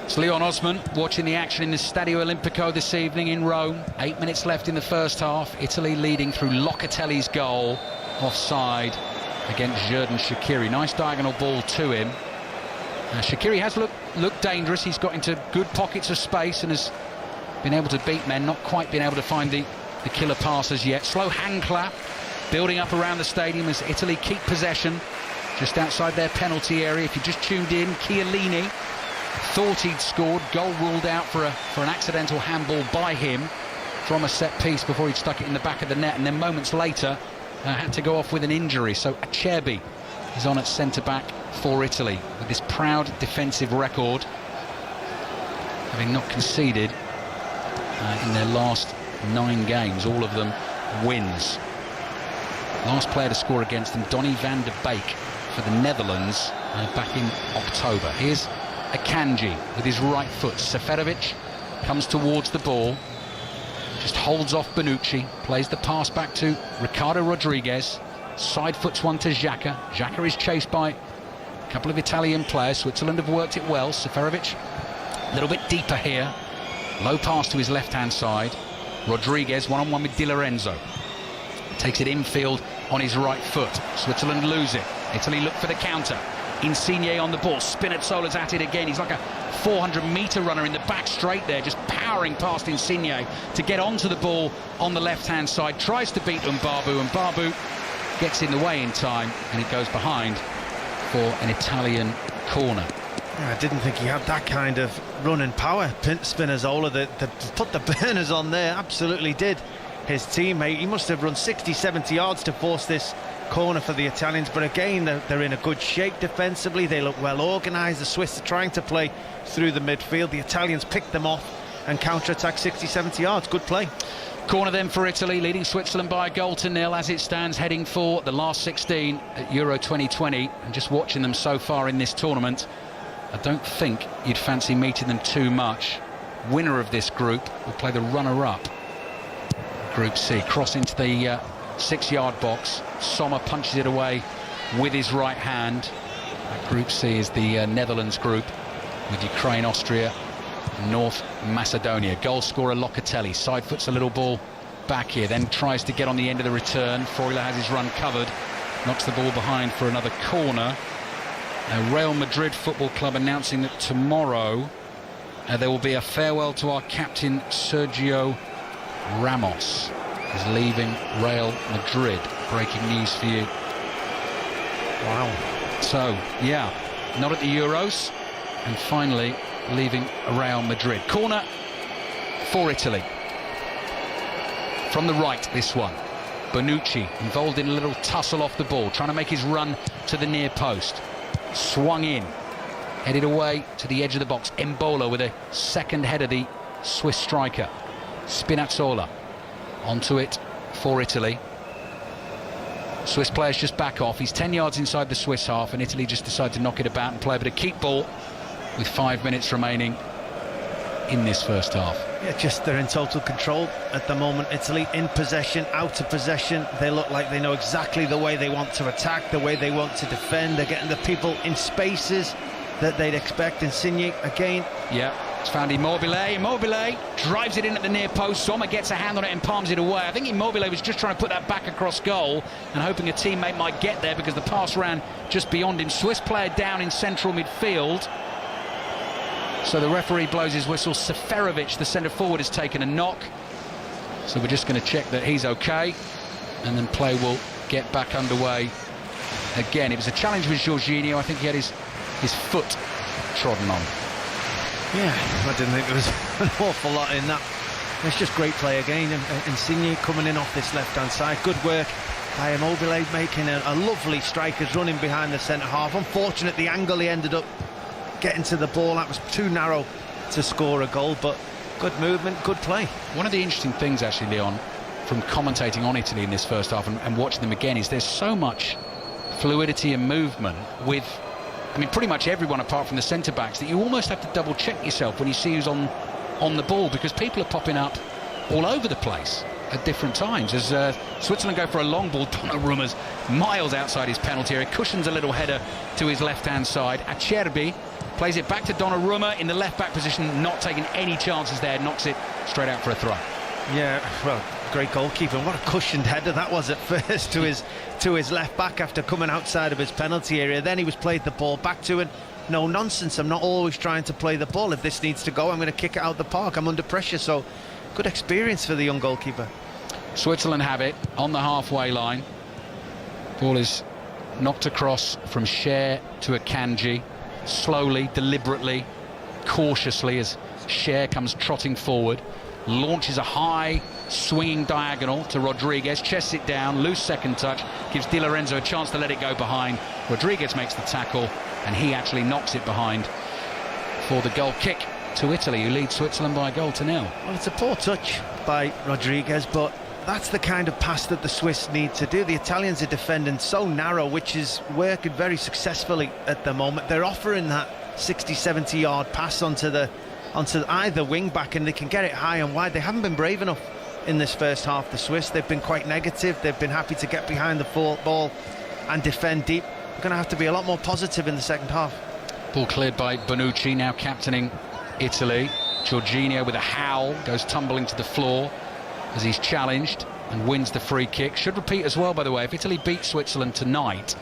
A: It's Leon Osman watching the action in the Stadio Olimpico this evening in Rome. 8 minutes left in the first half. Italy leading through Locatelli's goal, offside. against Xherdan Shaqiri. Nice diagonal ball to him. Shaqiri has looked dangerous. He's got into good pockets of space and has been able to beat men, not quite been able to find the killer passes yet. Slow hand clap building up around the stadium as Italy keep possession just outside their penalty area. If you just tuned in, Chiellini thought he'd scored, goal ruled out for an accidental handball by him from a set piece before he'd stuck it in the back of the net, and then moments later had to go off with an injury. So Acerbi is on at centre-back for Italy with this proud defensive record, having not conceded in their last 9 games, all of them wins. Last player to score against them, Donny van de Beek for the Netherlands back in October. Here's Akanji with his right foot. Seferovic comes towards the ball, just holds off Bonucci, plays the pass back to Ricardo Rodriguez, side foots one to Xhaka. Xhaka is chased by a couple of Italian players. Switzerland have worked it well. Seferovic a little bit deeper here, low pass to his left hand side. Rodriguez one-on-one with Di Lorenzo, takes it infield on his right foot. Switzerland lose it. Italy look for the counter. Insigne on the ball. Spinazzola's at it again. He's like a 400-metre runner in the back straight there, just powering past Insigne to get onto the ball on the left-hand side. Tries to beat Mbabu, and Mbabu gets in the way in time, and it goes behind for an Italian corner.
B: I didn't think he had that kind of running power. Spinazzola, that put the burners on there, absolutely did. His teammate, he must have run 60-70 yards to force this corner for the Italians, but again they're in a good shape defensively. They look well organised. The Swiss are trying to play through the midfield. The Italians pick them off and counter-attack 60-70 yards. Good play.
A: Corner then for Italy, leading Switzerland by 1-0 as it stands, heading for the last 16 at Euro 2020. And just watching them so far in this tournament, I don't think you'd fancy meeting them too much. Winner of this group will play the runner-up, Group C. Cross into the 6-yard box. Sommer punches it away with his right hand. Group C is the Netherlands group, with Ukraine, Austria, North Macedonia. Goal scorer Locatelli side foots a little ball back here, then tries to get on the end of the return. Freuler has his run covered, knocks the ball behind for another corner. Real Madrid Football Club announcing that tomorrow there will be a farewell to our captain Sergio Ramos. Is leaving Real Madrid. Breaking news for you.
B: Wow.
A: So, yeah, not at the Euros, and finally leaving Real Madrid. Corner for Italy. From the right, this one. Bonucci involved in a little tussle off the ball, trying to make his run to the near post. Swung in, headed away to the edge of the box. Embolo with a second header, the Swiss striker. Spinazzola onto it for Italy. Swiss players just back off. He's 10 yards inside the Swiss half, and Italy just decide to knock it about and play a bit of keep ball with 5 minutes remaining in this first half.
B: Yeah, just they're in total control at the moment. Italy in possession, out of possession. They look like they know exactly the way they want to attack, the way they want to defend. They're getting the people in spaces that they'd expect. Insigne again.
A: Yeah, it's found Immobile. Immobile drives it in at the near post. Sommer gets a hand on it and palms it away. I think Immobile was just trying to put that back across goal and hoping a teammate might get there because the pass ran just beyond him. Swiss player down in central midfield. So the referee blows his whistle. Seferovic, the centre forward, has taken a knock. So we're just going to check that he's okay, and then play will get back underway again. It was a challenge with Jorginho. I think he had his foot trodden on.
B: Yeah, I didn't think there was an awful lot in that. It's just great play again. Insigne coming in off this left-hand side. Good work by Immobile, making a lovely striker's running behind the centre half. Unfortunate the angle he ended up getting to the ball. That was too narrow to score a goal, but good movement, good play. One
A: of the interesting things, actually, Leon, from commentating on Italy in this first half and watching them again, is there's so much fluidity and movement with, I mean, pretty much everyone apart from the centre-backs, that you almost have to double-check yourself when you see who's on the ball, because people are popping up all over the place at different times. As Switzerland go for a long ball, Donnarumma's miles outside his penalty area, cushions a little header to his left-hand side. Acerbi plays it back to Donnarumma in the left-back position, not taking any chances there, knocks it straight out for a throw.
B: Yeah, well, great goalkeeper. What a cushioned header that was at first to his left back after coming outside of his penalty area. Then he was played the ball back to it. No nonsense, I'm not always trying to play the ball. If this needs to go, I'm going to kick it out the park. I'm under pressure, so good experience for the young goalkeeper.
A: Switzerland have it on the halfway line. Ball is knocked across from Cher to Akanji, slowly, deliberately, cautiously, as Cher comes trotting forward, launches a high swinging diagonal to Rodriguez, chests it down, loose second touch, gives Di Lorenzo a chance to let it go behind. Rodriguez makes the tackle, and he actually knocks it behind for the goal kick to Italy, who lead Switzerland by a goal to nil.
B: Well, it's a poor touch by Rodriguez, but that's the kind of pass that the Swiss need to do. The Italians are defending so narrow, which is working very successfully at the moment. They're offering that 60-70 yard pass onto either wing back, and they can get it high and wide. They haven't been brave enough in this first half, the Swiss. They've been quite negative. They've been happy to get behind the ball and defend deep. They're going to have to be a lot more positive in the second half.
A: Ball cleared by Bonucci, now captaining Italy. Jorginho with a howl goes tumbling to the floor as he's challenged and wins the free kick. Should repeat as well, by the way, if Italy beat Switzerland tonight,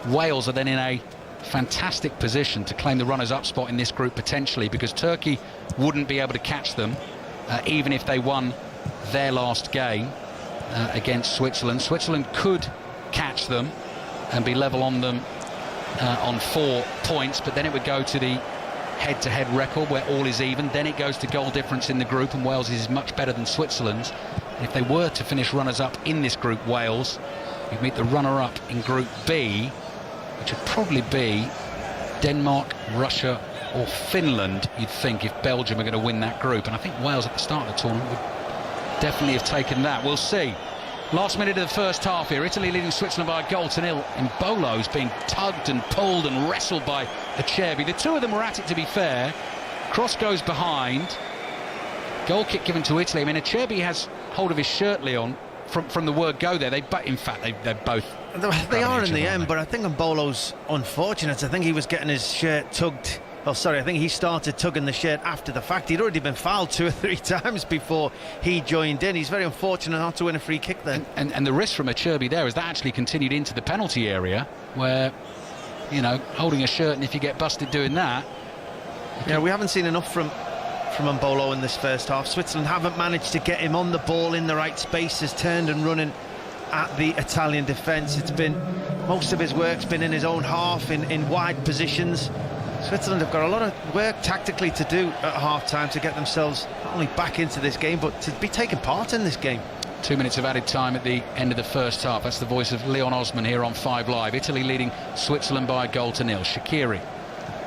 A: Wales are then in a fantastic position to claim the runners-up spot in this group potentially, because Turkey wouldn't be able to catch them even if they won their last game against Switzerland. Switzerland could catch them and be level on them on 4 points, but then it would go to the head-to-head record where all is even. Then it goes to goal difference in the group, and Wales is much better than Switzerland. And if they were to finish runners-up in this group, Wales, you'd meet the runner-up in Group B, which would probably be Denmark, Russia or Finland, you'd think, if Belgium are going to win that group. And I think Wales at the start of the tournament would definitely have taken that. We'll see. Last minute of the first half here, Italy leading Switzerland by a goal to nil. Mbolo's being tugged and pulled and wrestled by Acerbi. The two of them were at it, to be fair. Cross goes behind. Goal kick given to Italy. I mean, Acerbi has hold of his shirt, Leon, from the word go there. In fact, they're both...
B: They are in the end, but I think Mbolo's unfortunate. I think he was getting his shirt tugged. Oh, sorry, I think he started tugging the shirt after the fact. He'd already been fouled 2 or 3 times before he joined in. He's very unfortunate not to win a free kick there.
A: And the risk from Acerbi there is that actually continued into the penalty area, where, you know, holding a shirt, and if you get busted doing that...
B: Yeah, we haven't seen enough from Mbolo in this first half. Switzerland haven't managed to get him on the ball in the right spaces, turned and running at the Italian defence. It's been, most of his work's been in his own half, in wide positions. Switzerland have got a lot of work tactically to do at half-time to get themselves not only back into this game, but to be taking part in this game.
A: 2 minutes of added time at the end of the first half. That's the voice of Leon Osman here on 5 Live. Italy leading Switzerland by a goal to nil. Shaqiri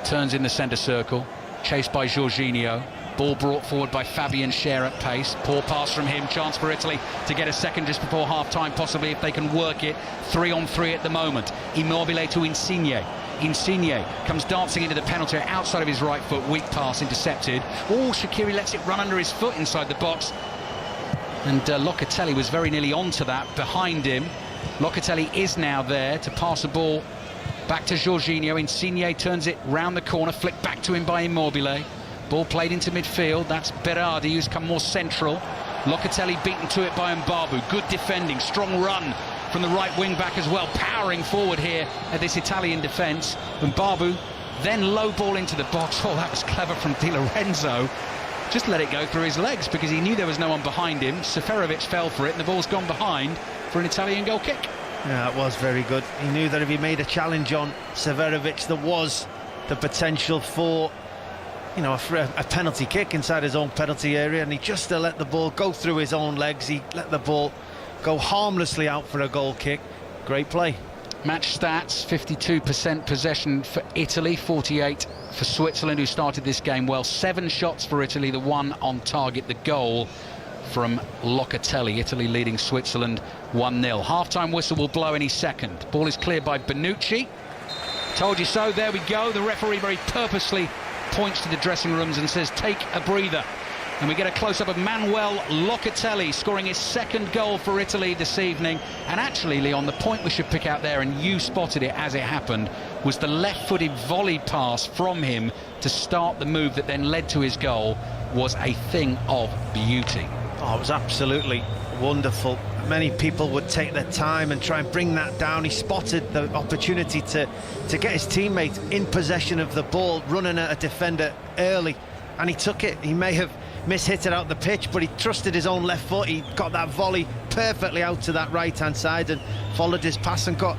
A: turns in the centre circle, chased by Jorginho. Ball brought forward by Fabian Cher at pace. Poor pass from him. Chance for Italy to get a second just before half-time, possibly, if they can work it. 3-on-3 at the moment. Immobile to Insigne. Insigne comes dancing into the penalty outside of his right foot. Weak pass intercepted. Oh, Shaqiri lets it run under his foot inside the box. And Locatelli was very nearly onto that behind him. Locatelli is now there to pass the ball back to Jorginho. Insigne turns it round the corner, flicked back to him by Immobile. Ball played into midfield. That's Berardi, who's come more central. Locatelli beaten to it by Mbabu. Good defending, strong run from the right wing back as well, powering forward here at this Italian defence. Mbabu then low ball into the box. Oh, that was clever from Di Lorenzo. Just let it go through his legs because he knew there was no one behind him. Seferovic fell for it, and the ball's gone behind for an Italian goal kick.
B: Yeah, it was very good. He knew that if he made a challenge on Seferovic, there was the potential for, you know, a penalty kick inside his own penalty area, and he just let the ball go through his own legs. He let the ball go harmlessly out for a goal kick. Great play.
A: Match stats: 52% possession for Italy, 48 for Switzerland, who started this game well. 7 shots for Italy, the 1 on target, the goal from Locatelli. Italy leading Switzerland 1-0. Half-time whistle will blow any second. Ball is cleared by Bonucci. Told you so, there we go. The referee very purposely points to the dressing rooms and says, take a breather. And we get a close-up of Manuel Locatelli scoring his 2nd goal for Italy this evening. And actually, Leon, the point we should pick out there, and you spotted it as it happened, was the left-footed volley pass from him to start the move that then led to his goal was a thing of beauty.
B: Oh, it was absolutely wonderful. Many people would take their time and try and bring that down. He spotted the opportunity to get his teammate in possession of the ball, running at a defender early, and he took it. He may have mishit it out the pitch, but he trusted his own left foot. He got that volley perfectly out to that right-hand side and followed his pass and got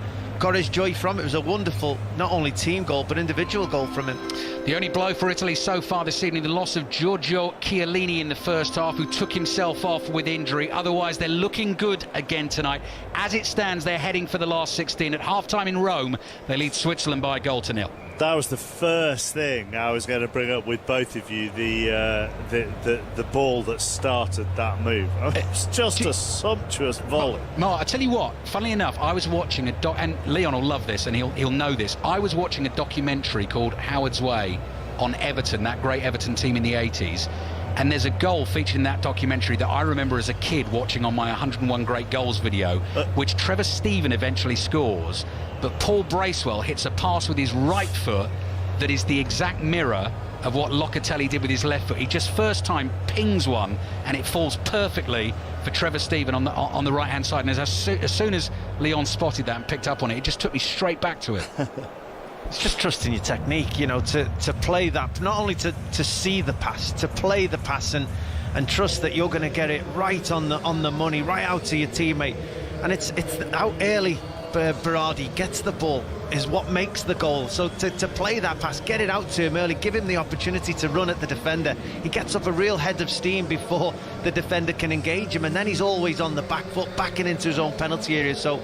B: his joy from it. It was a wonderful, not only team goal, but individual goal from him.
A: The only blow for Italy so far this evening, the loss of Giorgio Chiellini in the first half, who took himself off with injury. Otherwise, they're looking good again tonight. As it stands, they're heading for the last 16. At half-time in Rome, they lead Switzerland by 1-0.
C: That was the first thing I was going to bring up with both of you, the ball that started that move. It's just a sumptuous volley.
A: Mark, I tell you what, funnily enough, I was watching and Leon will love this and he'll know this. I was watching a documentary called Howard's Way on Everton, that great Everton team in the 80s. And there's a goal featured in that documentary that I remember as a kid watching on my 101 Great Goals video, which Trevor Steven eventually scores. But Paul Bracewell hits a pass with his right foot that is the exact mirror of what Locatelli did with his left foot. He just first time pings one and it falls perfectly for Trevor Steven on the right-hand side. And as soon as Leon spotted that and picked up on it, it just took me straight back to it.
B: It's just trusting your technique, you know, to play that, not only to see the pass, to play the pass and trust that you're going to get it right on the money, right out to your teammate. And it's how early Berardi gets the ball is what makes the goal. So to play that pass, get it out to him early, give him the opportunity to run at the defender. He gets up a real head of steam before the defender can engage him, and then he's always on the back foot, backing into his own penalty area. So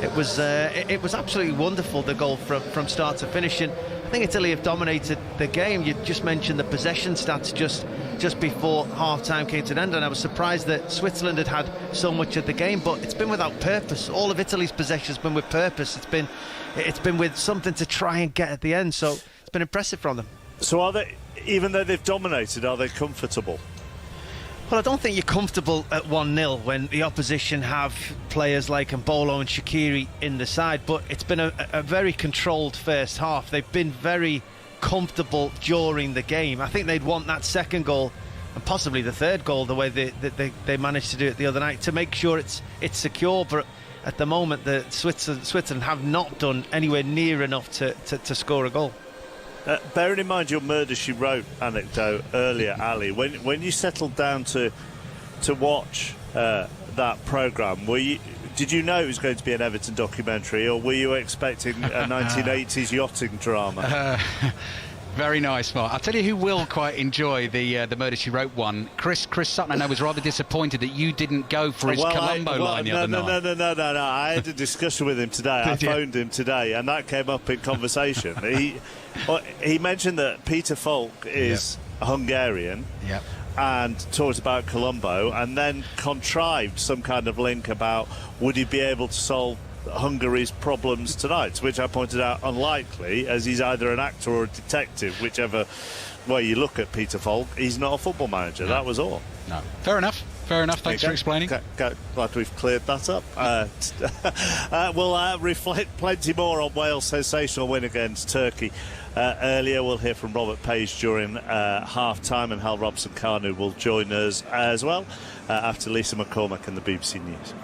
B: it was absolutely wonderful, the goal from start to finish. And I think Italy have dominated the game. You just mentioned the possession stats just before half-time came to an end, and I was surprised that Switzerland had so much of the game, but it's been without purpose. All of Italy's possession has been with purpose. It's been with something to try and get at the end, so it's been impressive from them.
C: So are they, even though they've dominated, are they comfortable?
B: Well, I don't think you're comfortable at 1-0 when the opposition have players like Mbolo and Shaqiri in the side, but it's been a very controlled first half. They've been very comfortable during the game. I think they'd want that second goal and possibly the third goal, the way they managed to do it the other night, to make sure it's secure. But at the moment, the Switzerland have not done anywhere near enough to score a goal.
C: Bearing in mind your Murder, She Wrote anecdote earlier, Ali, when you settled down to watch that programme, did you know it was going to be an Everton documentary, or were you expecting a 1980s yachting drama?
A: Very nice, Mark. I'll tell you who will quite enjoy the Murder, She Wrote one. Chris Sutton, I know, was rather disappointed that you didn't go for his Colombo line the other night.
C: No. I had a discussion with him today. I phoned him today, and that came up in conversation. He mentioned that Peter Falk is Hungarian.
A: Yep.
C: And talked about Colombo, and then contrived some kind of link about would he be able to solve Hungary's problems tonight, which I pointed out unlikely, as he's either an actor or a detective, whichever way you look at Peter Falk. He's not a football manager. No. That was all.
A: No. Fair enough. Thanks for explaining.
C: Glad we've cleared that up. We'll reflect plenty more on Wales' sensational win against Turkey. Earlier, we'll hear from Robert Page during half-time, and Hal Robson-Kanu will join us as well after Lisa McCormack and the BBC News.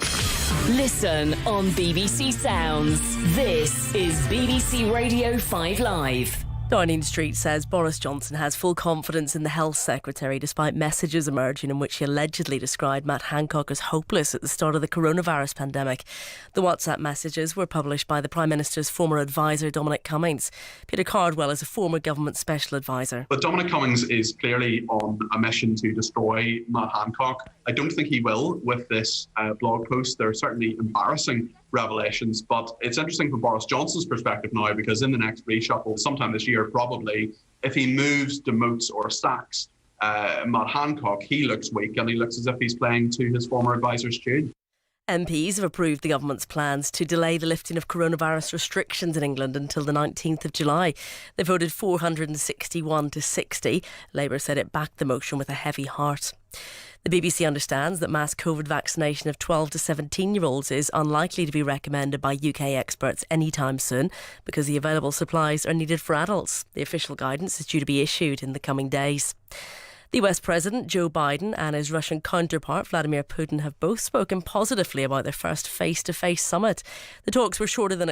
D: Listen on BBC Sounds. This is BBC Radio 5 Live. Downing Street says Boris Johnson has full confidence in the Health Secretary, despite messages emerging in which he allegedly described Matt Hancock as hopeless at the start of the coronavirus pandemic. The WhatsApp messages were published by the Prime Minister's former advisor, Dominic Cummings. Peter Cardwell is a former government special advisor.
E: But Dominic Cummings is clearly on a mission to destroy Matt Hancock. I don't think he will with this blog post. They're certainly embarrassing revelations, but it's interesting from Boris Johnson's perspective now, because in the next reshuffle sometime this year, probably, if he moves, demotes or sacks Matt Hancock, he looks weak, and he looks as if he's playing to his former advisor's tune.
D: MPs have approved the government's plans to delay the lifting of coronavirus restrictions in England until the 19th of July. They voted 461 to 60. Labour said it backed the motion with a heavy heart. The BBC understands that mass COVID vaccination of 12 to 17-year-olds is unlikely to be recommended by UK experts anytime soon because the available supplies are needed for adults. The official guidance is due to be issued in the coming days. The US President Joe Biden and his Russian counterpart Vladimir Putin have both spoken positively about their first face-to-face summit. The talks were shorter than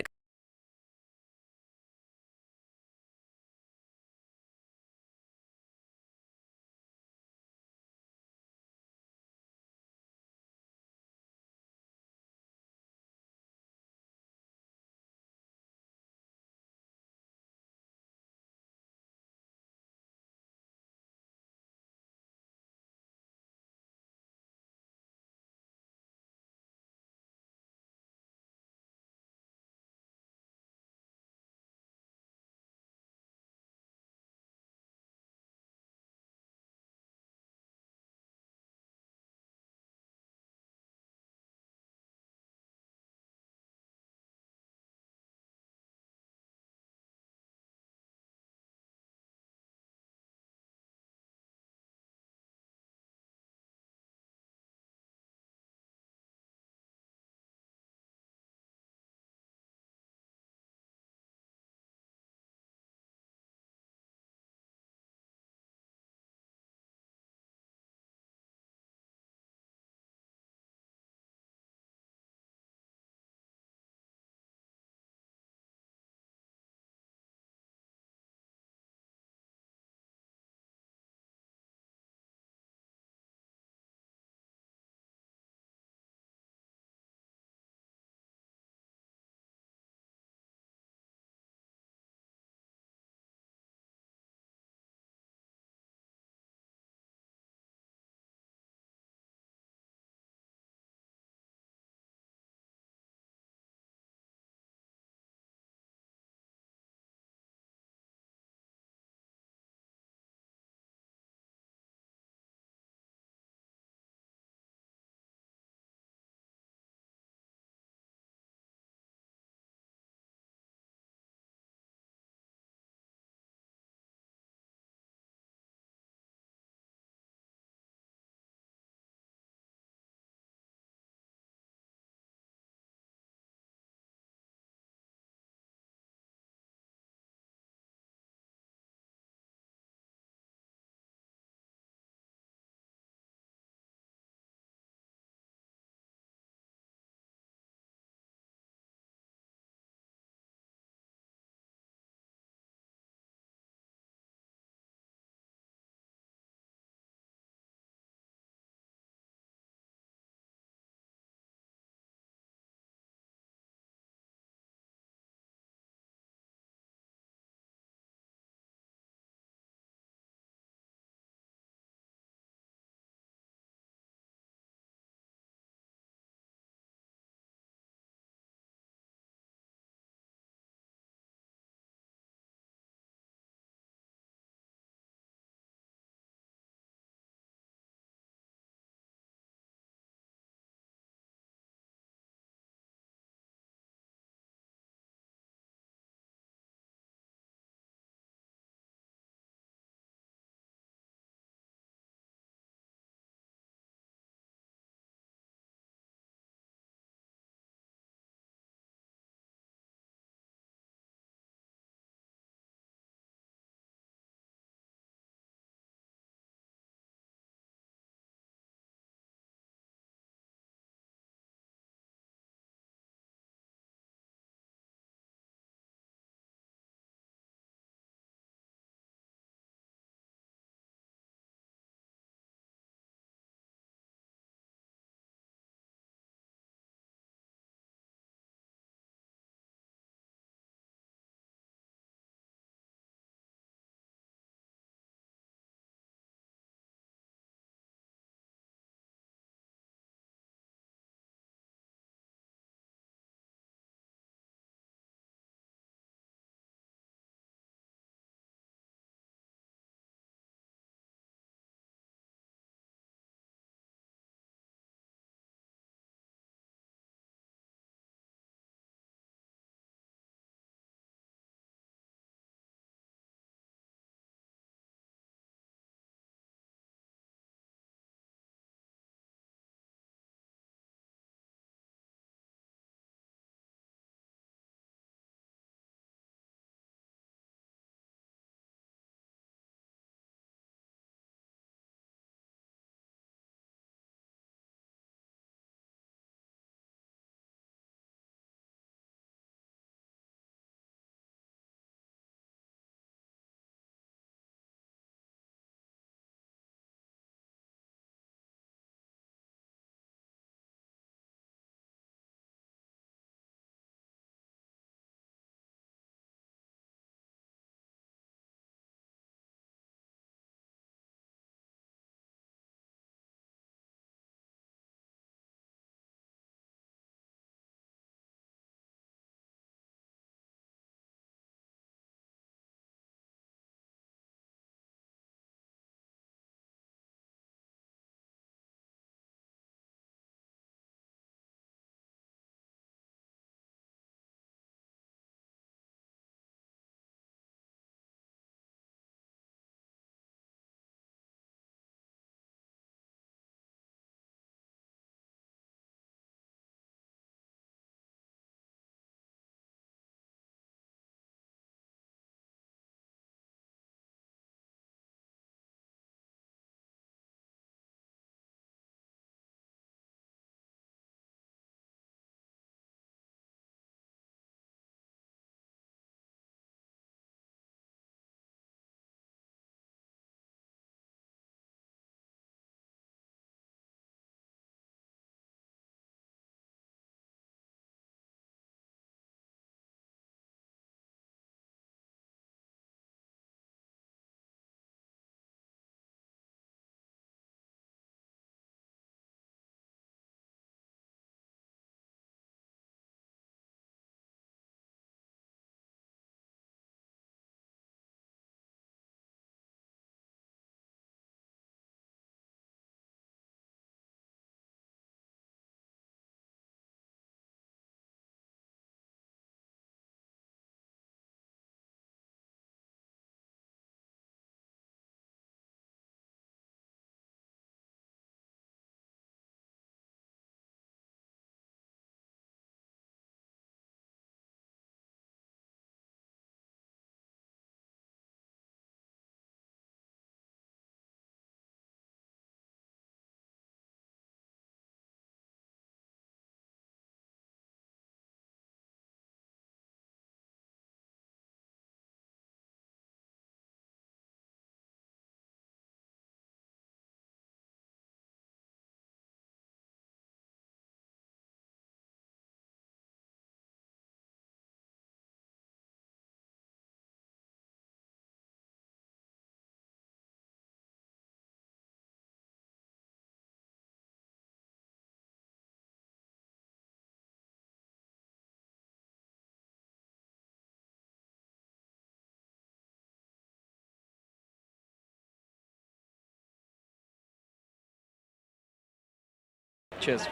F: Cheers.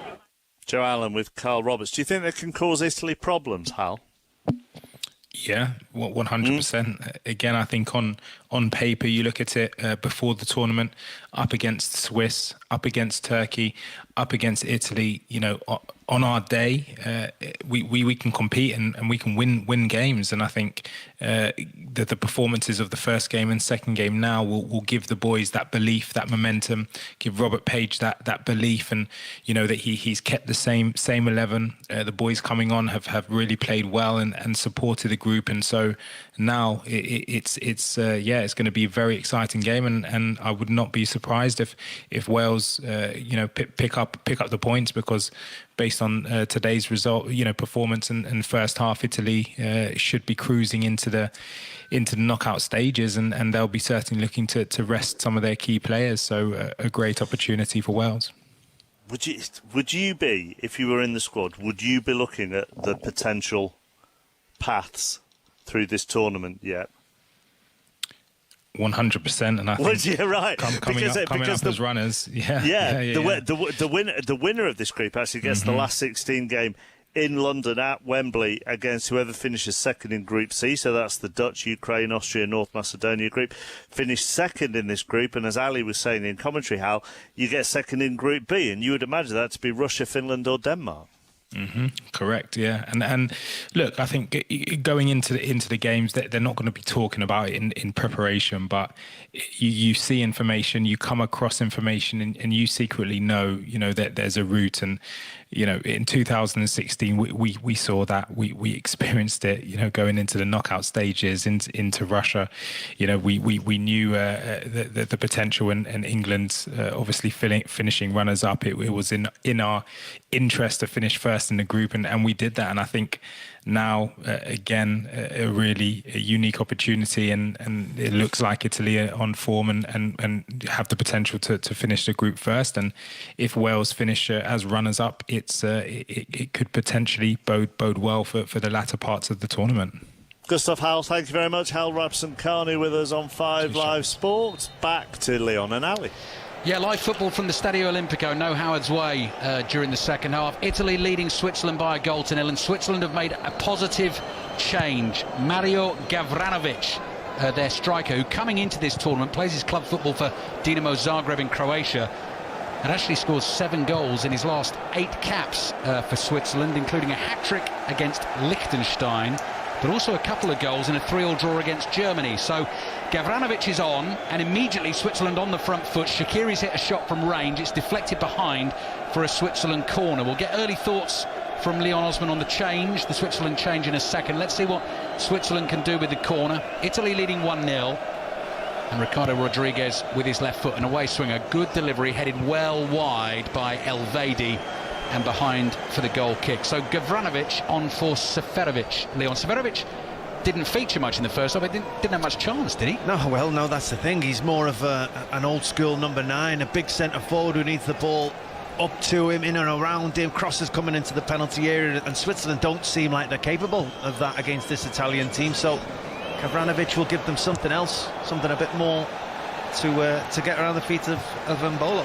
C: Joe Allen with Carl Roberts. Do you think they can cause Italy problems, Hal?
G: Yeah, 100%. Again, I think on paper, you look at it before the tournament, up against Swiss, up against Turkey, up against Italy. You know, on our day, we can compete and we can win games. And I think that the performances of the first game and second game now will give the boys that belief, that momentum, give Robert Page that belief, and you know that he's kept the same 11. The boys coming on have really played well and supported the group, and so now it's going to be a very exciting game, and I would not be surprised if Wales pick up the points, because based on today's result, performance and first half, Italy should be cruising into the knockout stages, and they'll be certainly looking to rest some of their key players. So a great opportunity for Wales.
C: Would you be, if you were in the squad, would you be looking at the potential paths through this tournament yet?
G: 100%, and I think
C: you're right.
G: Coming up as runners,
C: the winner of this group actually gets the last 16 game in London at Wembley against whoever finishes second in Group C. So that's the Dutch, Ukraine, Austria, North Macedonia group. Finished second in this group, and as Ali was saying in commentary, Hal, you get second in Group B, and you would imagine that to be Russia, Finland, or Denmark.
G: Correct, yeah, and look, I think going into the games, they're not going to be talking about it in preparation, but you see information, you come across information, and you secretly know that there's a route. And in 2016 we saw that, we experienced it, going into the knockout stages into Russia. We knew the potential, and England obviously finishing runners up. It was in our interest to finish first in the group, and we did that. And I think now again a really unique opportunity, and it looks like Italy are on form and have the potential to finish the group first. And if Wales finish as runners up, it could potentially bode well for the latter parts of the tournament.
C: Good stuff, Hal. Thank you very much. Hal Rabson-Carney with us on 5 Live Sports. Back to Leon and Ali.
A: Yeah, live football from the Stadio Olimpico, no Howard's way during the second half. Italy leading Switzerland by a goal to nil, and Switzerland have made a positive change. Mario Gavranovic, their striker, who coming into this tournament plays his club football for Dinamo Zagreb in Croatia, and actually scored 7 goals in his last 8 caps for Switzerland, including a hat-trick against Liechtenstein, but also a couple of goals in a 3-3 draw against Germany. So Gavranovic is on, and immediately Switzerland on the front foot. Shaqiri's hit a shot from range. It's deflected behind for a Switzerland corner. We'll get early thoughts from Leon Osman on the change, the Switzerland change, in a second. Let's see what Switzerland can do with the corner. Italy leading 1-0. And Ricardo Rodriguez with his left foot, an away swinger. Good delivery, headed well wide by Elvedi, and behind for the goal kick. So Gavranovic on for Seferovic. Leon, Seferovic didn't feature much in the first half. He didn't have much chance, did he?
B: No, that's the thing. He's more of an old school number 9, a big centre forward who needs the ball up to him, in and around him, crosses coming into the penalty area, and Switzerland don't seem like they're capable of that against this Italian team. So Gavranovic will give them something else, something a bit more to get around the feet of Mbolo.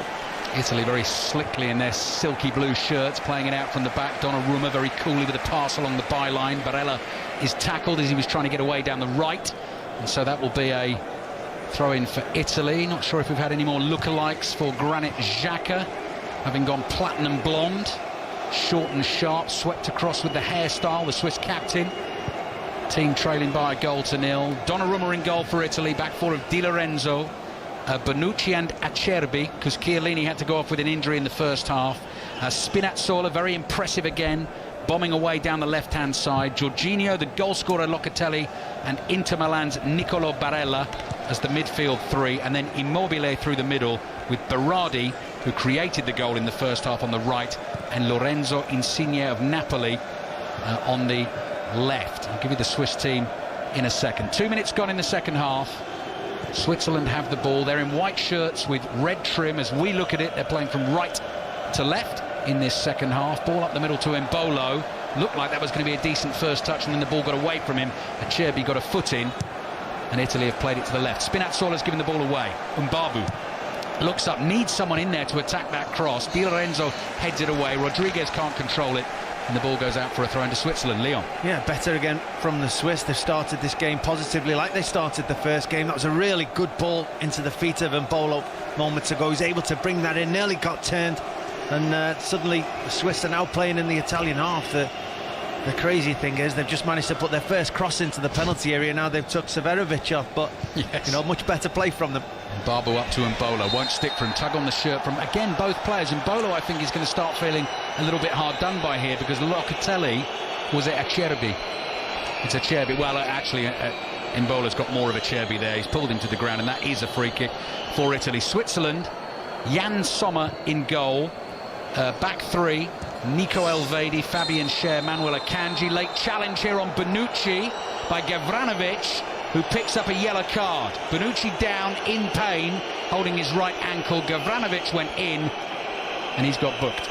A: Italy very slickly in their silky blue shirts, playing it out from the back. Donnarumma very coolly with a pass along the byline. Barella is tackled as he was trying to get away down the right, and so that will be a throw-in for Italy. Not sure if we've had any more lookalikes for Granit Xhaka, having gone platinum blonde, short and sharp, swept across with the hairstyle, the Swiss captain. Team trailing by a goal to nil. Donnarumma in goal for Italy, back four of Di Lorenzo, Bonucci and Acerbi, because Chiellini had to go off with an injury in the first half. Spinazzola, very impressive again, bombing away down the left-hand side. Jorginho, the goal scorer, Locatelli, and Inter Milan's Nicolo Barella as the midfield 3, and then Immobile through the middle with Berardi, who created the goal in the first half, on the right, and Lorenzo Insigne of Napoli on the left. I'll give you the Swiss team in a second. 2 minutes gone in the second half. Switzerland have the ball. They're in white shirts with red trim. As we look at it, they're playing from right to left in this second half. Ball up the middle to Mbolo. Looked like that was going to be a decent first touch, and then the ball got away from him. Acerbi got a foot in, and Italy have played it to the left. Spinazzola's given the ball away. Mbabu. looks up, needs someone in there to attack that cross. Di Lorenzo heads it away. Rodriguez can't control it, and the ball goes out for a throw into Switzerland. Leon.
B: Yeah, better again from the Swiss. They've started this game positively like they started the first game. That was a really good ball into the feet of Mbolo moments ago. He's able to bring that in, nearly got turned, and suddenly the Swiss are now playing in the Italian half. The crazy thing is they've just managed to put their first cross into the penalty area. Now they've took Severovic off, but
A: yes,
B: you know, much better play from them.
A: Barbu up to Mbolo, won't stick for him, tug on the shirt from, again, both players. Mbolo, I think, is going to start feeling a little bit hard done by here, because Locatelli was it Acerbi? It's Acerbi. Well, actually, Mbolo's got more of Acerbi there. He's pulled him to the ground, and that is a free kick for Italy. Switzerland, Jan Sommer in goal. Back three, Nico Elvedi, Fabian Schär, Manuel Akanji. Late challenge here on Bonucci by Gavranovic, who picks up a yellow card. Bonucci down in pain, holding his right ankle. Gavranovic went in, and he's got booked.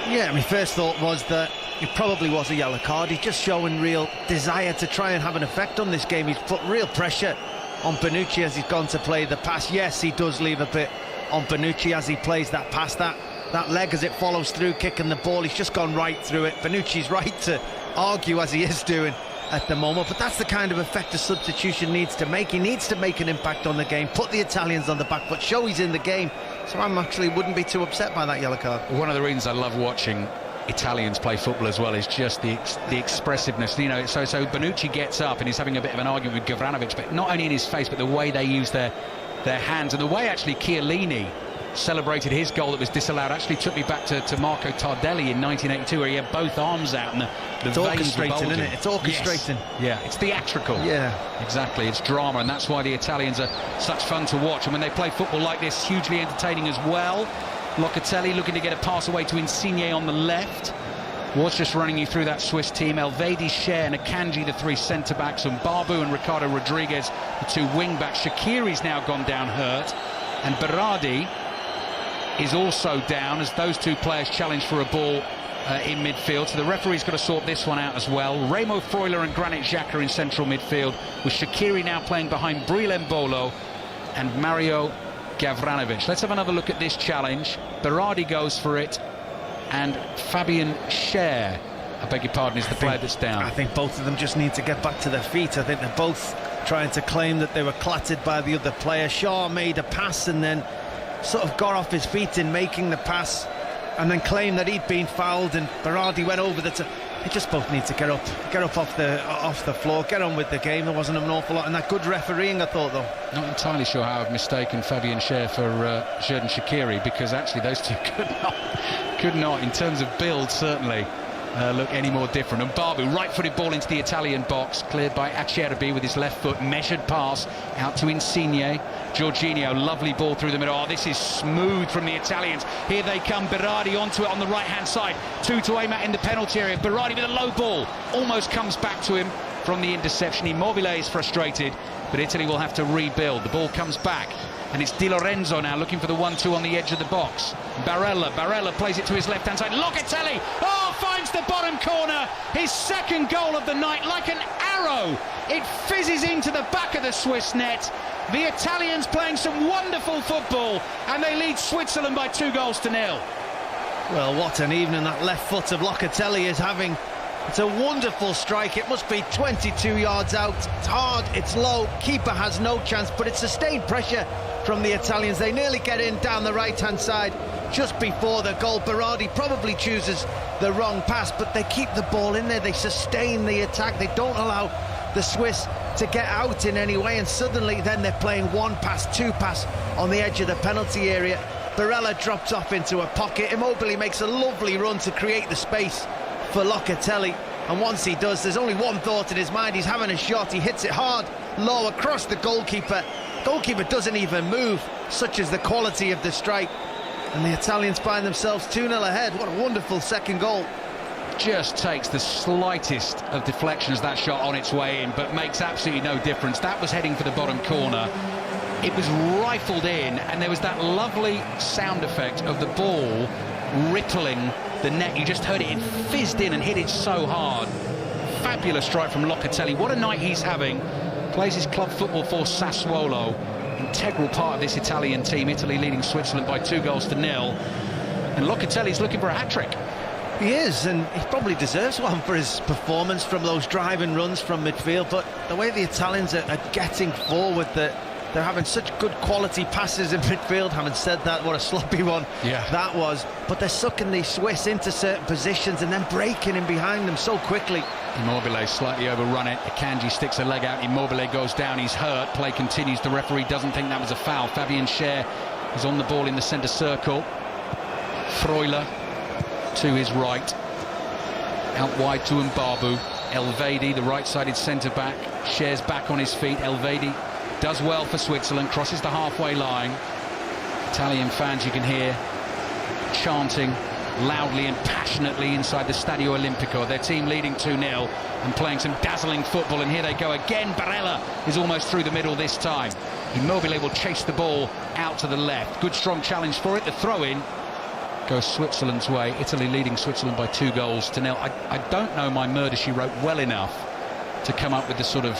B: Yeah, my first thought was that it probably was a yellow card. He's just showing real desire to try and have an effect on this game. He's put real pressure on Bonucci as he's gone to play the pass. Yes, he does leave a bit on Bonucci as he plays that pass. That leg as it follows through, kicking the ball, he's just gone right through it. Bonucci's right to argue, as he is doing at the moment, but that's the kind of effect a substitution needs to make. He needs to make an impact on the game, put the Italians on the back foot, show he's in the game. So I'm actually wouldn't be too upset by that yellow card.
A: One of the reasons I love watching Italians play football as well is just the expressiveness. You know, so Bonucci gets up and he's having a bit of an argument with Gavranovic, but not only in his face, but the way they use their hands, and the way actually Chiellini celebrated his goal that was disallowed actually took me back to Marco Tardelli in 1982, where he had both arms out and the veins were bulging.
B: Isn't it? It's orchestrating.
A: Yes. Yeah, it's theatrical.
B: Yeah,
A: exactly. It's drama, and that's why the Italians are such fun to watch. And when they play football like this, hugely entertaining as well. Locatelli looking to get a pass away to Insigne on the left. Was just running you through that Swiss team. Elvedi, Schär and Akanji, the three centre-backs, and Barbu and Ricardo Rodriguez, the two wing-backs. Shaqiri's now gone down hurt, and Berardi is also down as those two players challenge for a ball in midfield. So the referee's got to sort this one out as well. Remo Freuler and Granit Xhaka in central midfield, with Shaqiri now playing behind Breel Mbolo and Mario Gavranovic. Let's have another look at this challenge. Berardi goes for it, and Fabian Schär, I beg your pardon, is the player that's down.
B: I think both of them just need to get back to their feet. I think they're both trying to claim that they were clattered by the other player. Shaw made a pass and then sort of got off his feet in making the pass, and then claimed that he'd been fouled, and Berardi went over the they just both need to get up off the floor, get on with the game. There wasn't an awful lot, and that good refereeing, I thought, though. Not
A: entirely sure how I've mistaken Fabian Schär for Xherdan Shaqiri, because actually those two could not, in terms of build, certainly look any more different. And Barbu, right-footed ball into the Italian box, cleared by Acerbi with his left foot, measured pass out to Insigne. Jorginho, lovely ball through the middle. Oh, this is smooth from the Italians. Here they come, Berardi onto it on the right-hand side. Two to aim at in the penalty area. Berardi with a low ball, almost comes back to him from the interception. Immobile is frustrated, but Italy will have to rebuild. The ball comes back, and it's Di Lorenzo now looking for the 1-2 on the edge of the box. Barella plays it to his left-hand side. Locatelli, finds the bottom corner. His second goal of the night, like an arrow. It fizzes into the back of the Swiss net. The Italians playing some wonderful football, and they lead Switzerland by 2-0.
B: Well, what an evening that left foot of Locatelli is having. It's a wonderful strike. It must be 22 yards out. It's hard, it's low, keeper has no chance, but it's sustained pressure from the Italians. They nearly get in down the right-hand side just before the goal. Berardi probably chooses the wrong pass, but they keep the ball in there. They sustain the attack. They don't allow the Swiss to get out in any way, and suddenly then they're playing one pass, two pass on the edge of the penalty area. Barella drops off into a pocket. Immobile makes a lovely run to create the space for Locatelli, and once he does, there's only one thought in his mind. He's having a shot. He hits it hard, low across the goalkeeper. Goalkeeper doesn't even move, such is the quality of the strike, and the Italians find themselves 2-0 ahead. What a wonderful second goal.
A: Just takes the slightest of deflections, that shot, on its way in, but makes absolutely no difference. That was heading for the bottom corner. It was rifled in, and there was that lovely sound effect of the ball rippling the net. You just heard it fizzed in and hit it so hard. Fabulous strike from Locatelli. What a night he's having. Plays his club football for Sassuolo. integral part of this Italian team. Italy leading Switzerland by 2-0. And Locatelli's looking for a hat-trick.
B: He is, and he probably deserves one for his performance from those driving runs from midfield. But the way the Italians are getting forward, they're having such good quality passes in midfield. Having said that, what a sloppy one that was. But they're sucking the Swiss into certain positions and then breaking in behind them so quickly.
A: Immobile slightly overrun it. Akanji sticks a leg out. Immobile goes down. He's hurt. Play continues. The referee doesn't think that was a foul. Fabian Schär is on the ball in the centre circle. Freuler to his right. Out wide to Mbabu. Elvedi, the right-sided centre-back. Schär's back on his feet. Elvedi does well for Switzerland. Crosses the halfway line. Italian fans you can hear chanting loudly and passionately inside the Stadio Olimpico. Their team leading 2-0 and playing some dazzling football, and here they go again. Barella is almost through the middle this time. Immobile will chase the ball out to the left. Good strong challenge for it. The throw-in goes Switzerland's way. Italy leading Switzerland by 2-0. I don't know my murder she wrote well enough to come up with the sort of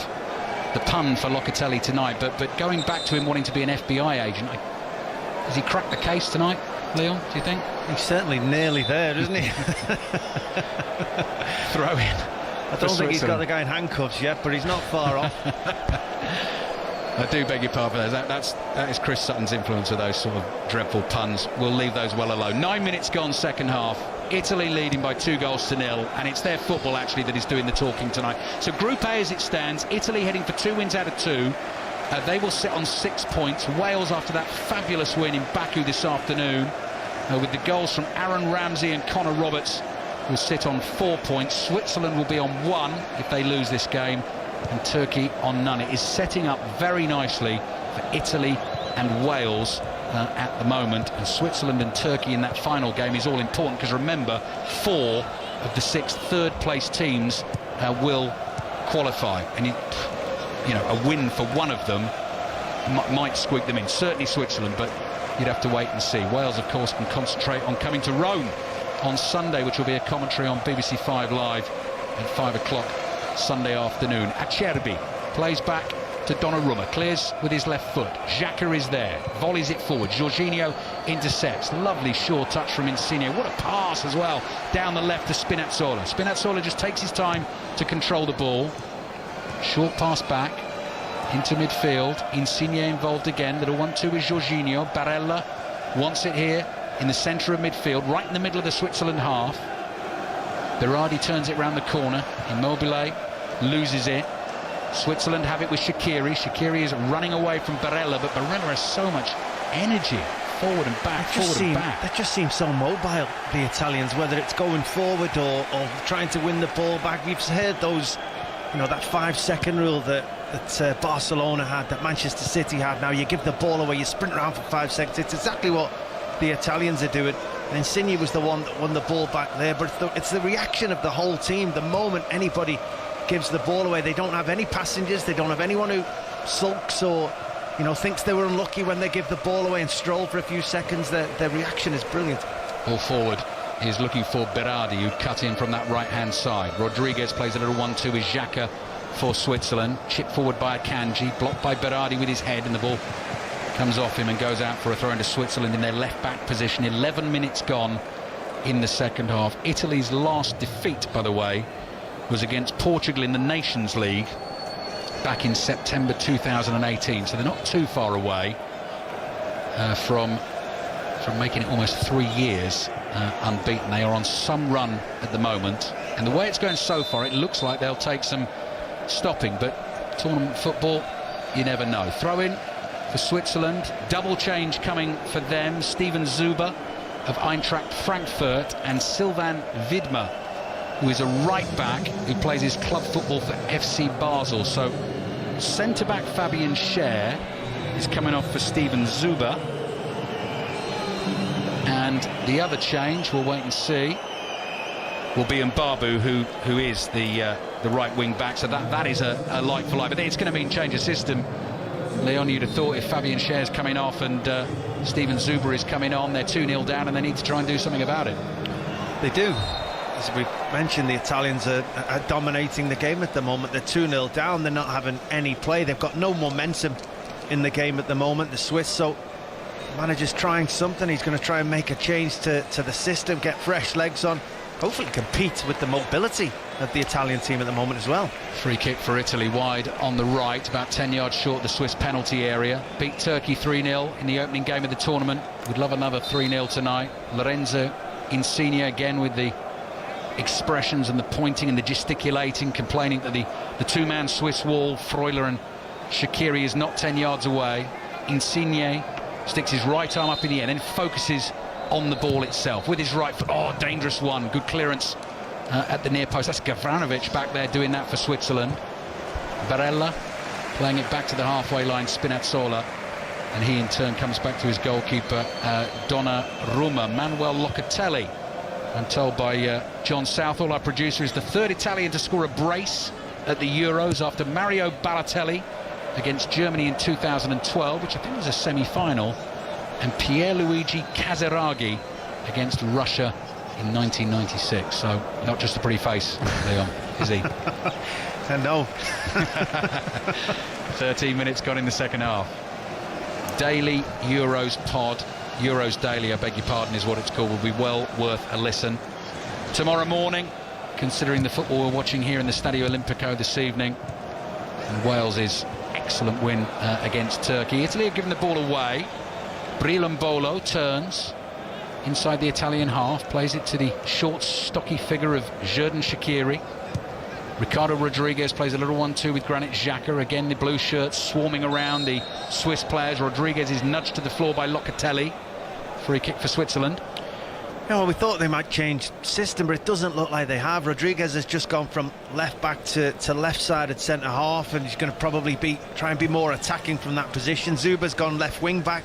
A: the pun for Locatelli tonight, but going back to him wanting to be an FBI agent, has he cracked the case tonight, Leon, do you think?
B: He's certainly nearly there, isn't he?
A: Throw in.
B: I don't think he's got the guy in handcuffs yet, but he's not far off.
A: I do beg your pardon. That is Chris Sutton's influence of those sort of dreadful puns. We'll leave those well alone. 9 minutes gone, second half. Italy leading by 2-0, and it's their football actually that is doing the talking tonight. So Group A as it stands, Italy heading for 2 wins out of 2. They will sit on 6 points. Wales, after that fabulous win in Baku this afternoon, with the goals from Aaron Ramsey and Connor Roberts, will sit on 4 points. Switzerland will be on 1 if they lose this game, and Turkey on none. It is setting up very nicely for Italy and Wales at the moment, and Switzerland and Turkey in that final game is all important, because remember, 4 of the 6 third-place teams will qualify, and a win for one of them might squeak them in. Certainly Switzerland, but you'd have to wait and see. Wales, of course, can concentrate on coming to Rome on Sunday, which will be a commentary on BBC 5 Live at 5 o'clock Sunday afternoon. Acerbi plays back to Donnarumma, clears with his left foot. Xhaka is there, volleys it forward. Jorginho intercepts. Lovely sure touch from Insigne. What a pass as well down the left to Spinazzola. Spinazzola just takes his time to control the ball. Short pass back into midfield. Insigne involved again. Little 1-2 with Jorginho. Barella wants it here in the centre of midfield, right in the middle of the Switzerland half. Berardi turns it round the corner. Immobile loses it. Switzerland have it with Shaqiri. Shaqiri is running away from Barella, but Barella has so much energy forward and back,
B: They just seem so mobile, the Italians, whether it's going forward or trying to win the ball back. We've heard those, that 5-second rule that Barcelona had, that Manchester City had. Now you give the ball away, you sprint around for 5 seconds. It's exactly what the Italians are doing. And Insigne was the one that won the ball back there, but it's the reaction of the whole team. The moment anybody gives the ball away, they don't have any passengers, they don't have anyone who sulks or thinks they were unlucky when they give the ball away and stroll for a few seconds. Their reaction is brilliant.
A: Ball forward is looking for Berardi, who cut in from that right hand side. Rodriguez plays a little 1-2 with Xhaka for Switzerland. Chip forward by Akanji, blocked by Berardi with his head, and the ball comes off him and goes out for a throw into Switzerland in their left back position. 11 minutes gone in the second half. Italy's last defeat, by the way, was against Portugal in the Nations League back in September 2018, so they're not too far away from making it almost 3 years unbeaten. They are on some run at the moment, and the way it's going so far, it looks like they'll take some stopping, but tournament football, you never know. Throw in for Switzerland, double change coming for them. Steven Zuber of Eintracht Frankfurt and Sylvain Widmer, who is a right-back who plays his club football for FC Basel. So centre-back Fabian Schär is coming off for Steven Zuber. And the other change, we'll wait and see, will be Mbabu, who is the right wing-back. So that is a like-for-like. But it's going to mean change of system. Leon, you'd have thought if Fabian Schär's coming off and Steven Zuber is coming on, they're 2-0 down and they need to try and do something about it.
B: They do. As we mentioned, the Italians are dominating the game at the moment. They're 2-0 down. They're not having any play. They've got no momentum in the game at the moment, the Swiss. So the manager's trying something. He's going to try and make a change to the system, get fresh legs on, hopefully compete with the mobility of the Italian team at the moment as well.
A: Free kick for Italy, wide on the right, about 10 yards short of the Swiss penalty area. Beat Turkey 3-0 in the opening game of the tournament. Would love another 3-0 tonight. Lorenzo Insigne again with the expressions and the pointing and the gesticulating, complaining that the two-man Swiss wall, Freuler and Shaqiri, is not 10 yards away. Insigne sticks his right arm up in the air and then focuses on the ball itself with his right foot. Oh, dangerous one. Good clearance at the near post. That's Gavranovic back there doing that for Switzerland. Barella playing it back to the halfway line, Spinazzola, and he in turn comes back to his goalkeeper, Donnarumma. Manuel Locatelli, I'm told by John Southall, our producer, is the third Italian to score a brace at the Euros after Mario Balotelli against Germany in 2012, which I think was a semi-final, and Pierluigi Casiraghi against Russia in 1996. So not just a pretty face, Leon, is he?
B: No.
A: 13 minutes gone in the second half. Daily Euros pod, Euros Daily, I beg your pardon, is what it's called, will be well worth a listen. Tomorrow morning, considering the football we're watching here in the Stadio Olimpico this evening, and Wales's excellent win against Turkey. Italy have given the ball away. Brillambolo turns inside the Italian half, plays it to the short, stocky figure of Xherdan Shaqiri. Ricardo Rodriguez plays a little 1-2 with Granit Xhaka. Again, the blue shirts swarming around the Swiss players. Rodriguez is nudged to the floor by Locatelli. Free kick for Switzerland.
B: Yeah, well, we thought they might change system, but it doesn't look like they have. Rodriguez has just gone from left back to left side at centre half, and he's going to probably try and be more attacking from that position. Zuba's gone left wing back.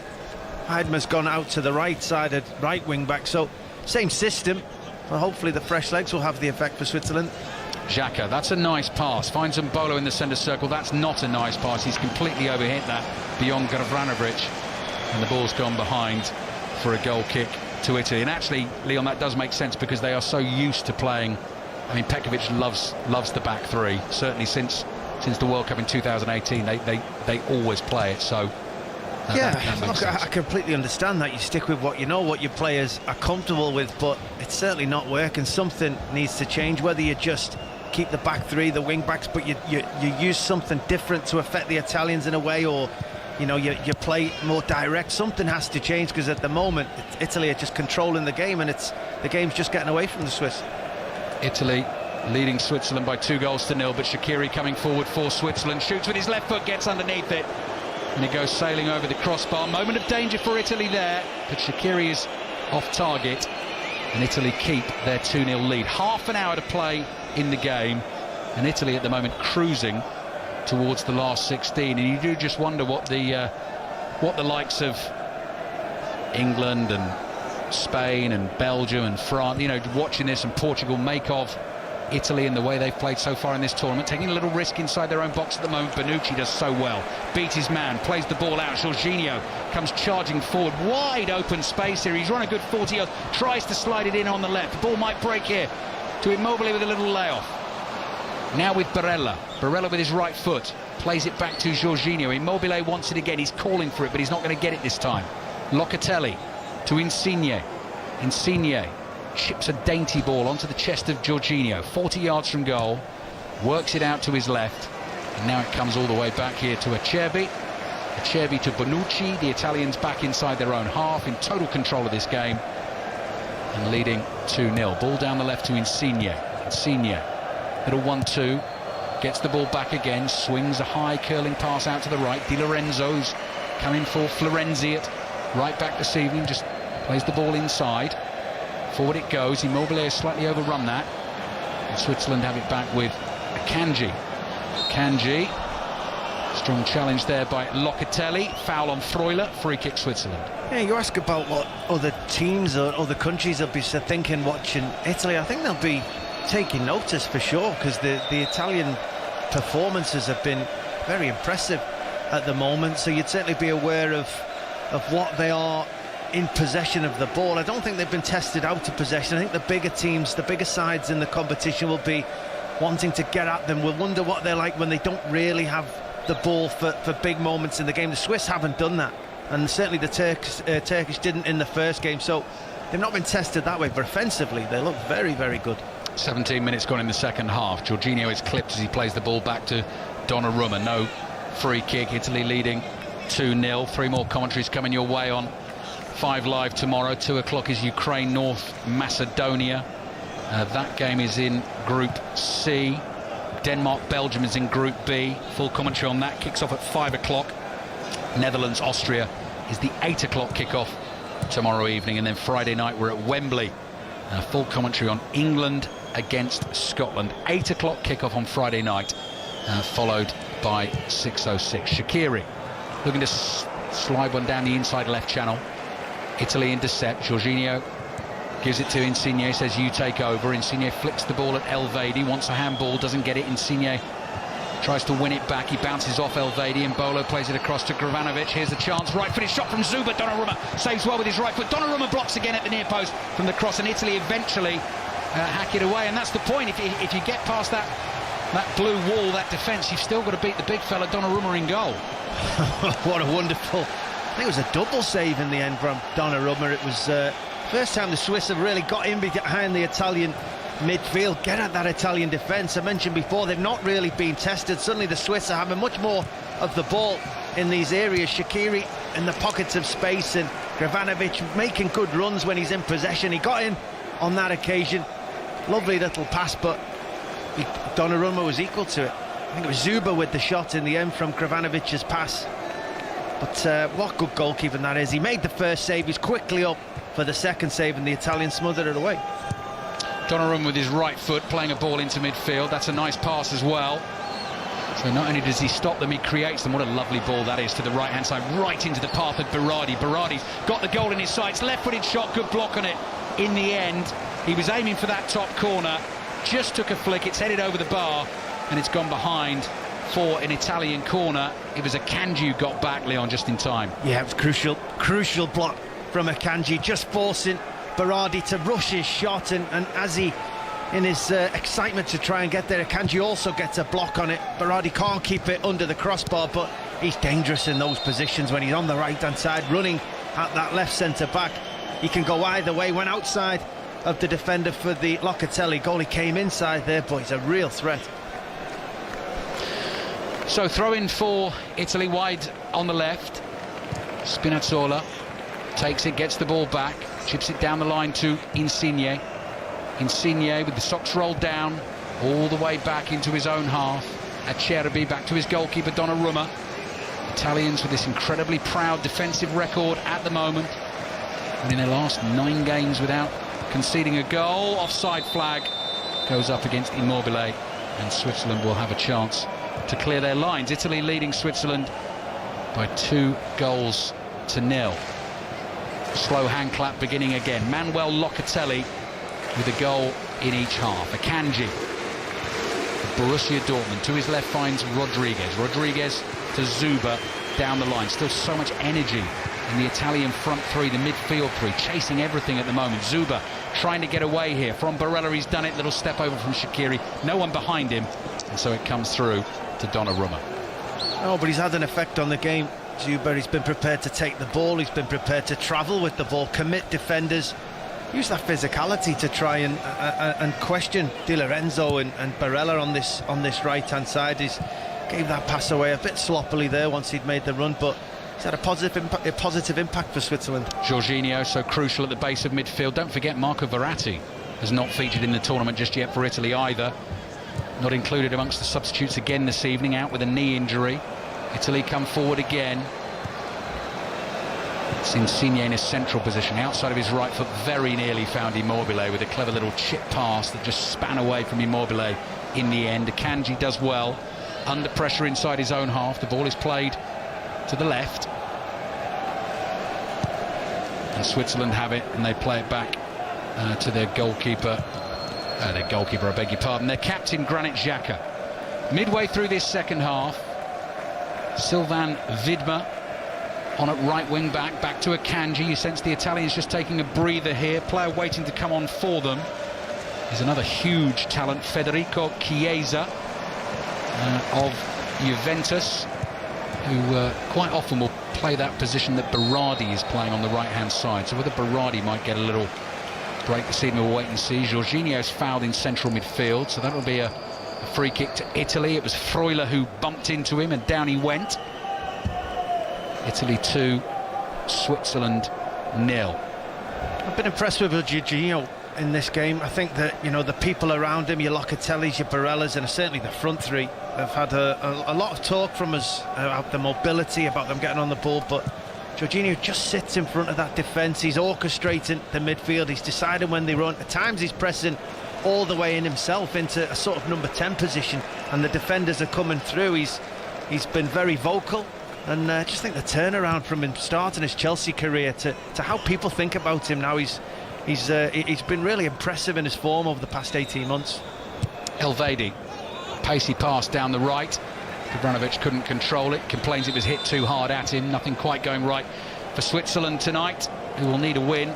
B: Heidmar's gone out to the right side at right wing back. So same system, but hopefully the fresh legs will have the effect for Switzerland.
A: Xhaka, that's a nice pass. Finds Mbolo in the centre circle. That's not a nice pass. He's completely overhit that beyond Gavranovic, and the ball's gone behind for a goal kick to Italy. And actually, Leon, that does make sense because they are so used to playing. I mean, Pekovic loves the back three. Certainly since the World Cup in 2018, they always play it. So that
B: look, I completely understand that. You stick with what you know, what your players are comfortable with, but it's certainly not working. Something needs to change. Whether you just keep the back three, the wing backs, but you use something different to affect the Italians in a way, or you play more direct. Something has to change, because at the moment Italy are just controlling the game, and the game's just getting away from the Swiss.
A: Italy leading Switzerland by 2-0, but Shaqiri coming forward for Switzerland, shoots with his left foot, gets underneath it, and it goes sailing over the crossbar. Moment of danger for Italy there, but Shaqiri is off target, and Italy keep their 2-0 lead. Half an hour to play in the game, and Italy at the moment cruising towards the last 16, and you do just wonder what the likes of England and Spain and Belgium and France, watching this, and Portugal make of Italy and the way they've played so far in this tournament, taking a little risk inside their own box at the moment. Bonucci does so well, beat his man, plays the ball out. Jorginho comes charging forward, wide open space here. He's run a good 40 yards, tries to slide it in on the left. The ball might break here to Immobile with a little layoff. Now with Barella with his right foot, plays it back to Jorginho. Immobile wants it again, he's calling for it, but he's not going to get it this time. Locatelli to Insigne. Insigne chips a dainty ball onto the chest of Jorginho, 40 yards from goal, works it out to his left, and now it comes all the way back here to Acerbi to Bonucci. The Italians back inside their own half, in total control of this game, and leading 2-0. Ball down the left to Insigne. Little 1-2, gets the ball back again, swings a high curling pass out to the right. Di Lorenzo's coming for Florenzi at right back this evening, just plays the ball inside. Forward it goes. Immobile has slightly overrun that, and Switzerland have it back with Kanji. Strong challenge there by Locatelli. Foul on Freuler. Free kick Switzerland.
B: Yeah, you ask about what other teams or other countries will be thinking watching Italy. I think they'll be taking notice for sure, because the Italian performances have been very impressive at the moment. So you'd certainly be aware of what they are in possession of the ball. I don't think they've been tested out of possession. I think the bigger teams, the bigger sides in the competition will be wanting to get at them. We'll wonder what they're like when they don't really have the ball for big moments in the game. The Swiss haven't done that, and certainly the Turkish didn't in the first game, so they've not been tested that way. But offensively, they look very, very good.
A: 17 minutes gone in the second half. Jorginho is clipped as he plays the ball back to Donnarumma. No free kick. Italy leading 2-0. 3 more commentaries coming your way on 5 Live tomorrow. 2 o'clock is Ukraine, North Macedonia. That game is in Group C. Denmark, Belgium is in Group B. Full commentary on that kicks off at 5 o'clock. Netherlands, Austria is the 8 o'clock kickoff tomorrow evening, and then Friday night we're at Wembley. Full commentary on England against Scotland. 8 o'clock kickoff on Friday night, followed by 6:06. Shaqiri looking to slide one down the inside left channel. Italy intercept. Jorginho gives it to Insigne, says you take over. Insigne flicks the ball at Elvedi, wants a handball, doesn't get it. Insigne tries to win it back, he bounces off Elvedi, and Bolo plays it across to Gravanovic. Here's a chance, right footed shot from Zuba. Donnarumma saves well with his right foot. Donnarumma blocks again at the near post from the cross, and Italy eventually hack it away. And that's the point, if you get past that blue wall, that defence, you've still got to beat the big fella Donnarumma in goal.
B: What a wonderful, I think it was a double save in the end from Donnarumma. It was first time the Swiss have really got in behind the Italian midfield, get at that Italian defence. I mentioned before, they've not really been tested. Suddenly the Swiss are having much more of the ball in these areas. Shaqiri in the pockets of space, and Gravanovic making good runs when he's in possession. He got in on that occasion. Lovely little pass, but Donnarumma was equal to it. I think it was Zuba with the shot in the end from Gravanovic's pass. But what good goalkeeping that is. He made the first save, he's quickly up for the second save, and the Italians smothered it away.
A: Donnarumma with his right foot playing a ball into midfield. That's a nice pass as well. So not only does he stop them, he creates them. What a lovely ball that is to the right hand side, right into the path of Berardi. Berardi's got the goal in his sights, left-footed shot, good block on it. In the end, he was aiming for that top corner, just took a flick, it's headed over the bar, and it's gone behind for an Italian corner. It was Akanji who got back, Leon, just in time.
B: Yeah, it was crucial block from Akanji, just forcing Berardi to rush his shot, and as he, in his excitement to try and get there, Akanji also gets a block on it. Berardi can't keep it under the crossbar, but he's dangerous in those positions when he's on the right-hand side, running at that left centre-back. He can go either way. Went outside of the defender for the Locatelli goal. He came inside there, but he's a real threat.
A: So throw in for Italy, wide on the left. Spinazzola takes it, gets the ball back, chips it down the line to Insigne. Insigne with the socks rolled down all the way back into his own half. Acerbi back to his goalkeeper Donnarumma. Italians with this incredibly proud defensive record at the moment, and in their last 9 games without conceding a goal. Offside flag goes up against Immobile, and Switzerland will have a chance to clear their lines. Italy leading Switzerland by 2-0. Slow hand clap beginning again. Manuel Locatelli with a goal in each half. Akanji, Borussia Dortmund, to his left finds Rodriguez. Rodriguez to Zuba down the line. Still so much energy in the Italian front three, the midfield three, chasing everything at the moment. Zuba trying to get away here from Barella. He's done it. Little step over from Shaqiri. No one behind him, and so it comes through to Donnarumma.
B: Oh, but he's had an effect on the game, Zuba. He's been prepared to take the ball, he's been prepared to travel with the ball, commit defenders, use that physicality to try and question Di Lorenzo and Barella on this right-hand side. He's gave that pass away a bit sloppily there once he'd made the run, but he's had a positive impact for Switzerland.
A: Jorginho so crucial at the base of midfield. Don't forget Marco Verratti has not featured in the tournament just yet for Italy either. Not included amongst the substitutes again this evening, out with a knee injury. Italy come forward again. It's Insigne in a central position, outside of his right foot, very nearly found Immobile with a clever little chip pass that just span away from Immobile in the end. Akanji does well, under pressure inside his own half. The ball is played to the left, and Switzerland have it, and they play it back to their goalkeeper, I beg your pardon, their captain Granit Xhaka. Midway through this second half, Sylvain Widmer on at right wing back to Akanji. You sense the Italians just taking a breather here. Player waiting to come on for them is another huge talent, Federico Chiesa of Juventus, who quite often will play that position that Berardi is playing on the right-hand side. So whether Berardi might get a little break this evening, we'll wait and see. Jorginho's fouled in central midfield, so that'll be a free kick to Italy. It was Freuler who bumped into him, and down he went. Italy 2, Switzerland 0.
B: I've been impressed with Jorginho in this game. I think that, you know, the people around him, your Locatellis, your Barellas, and certainly the front three, have had a lot of talk from us about the mobility, about them getting on the ball, but Jorginho just sits in front of that defence. He's orchestrating the midfield, he's deciding when they run. At times he's pressing all the way in himself into a sort of number 10 position, and the defenders are coming through. He's been very vocal, and I just think the turnaround from him starting his Chelsea career to how people think about him now, he's been really impressive in his form over the past 18 months.
A: Elvedi, pacey pass down the right. Gavranovic couldn't control it, complains it was hit too hard at him. Nothing quite going right for Switzerland tonight, who will need a win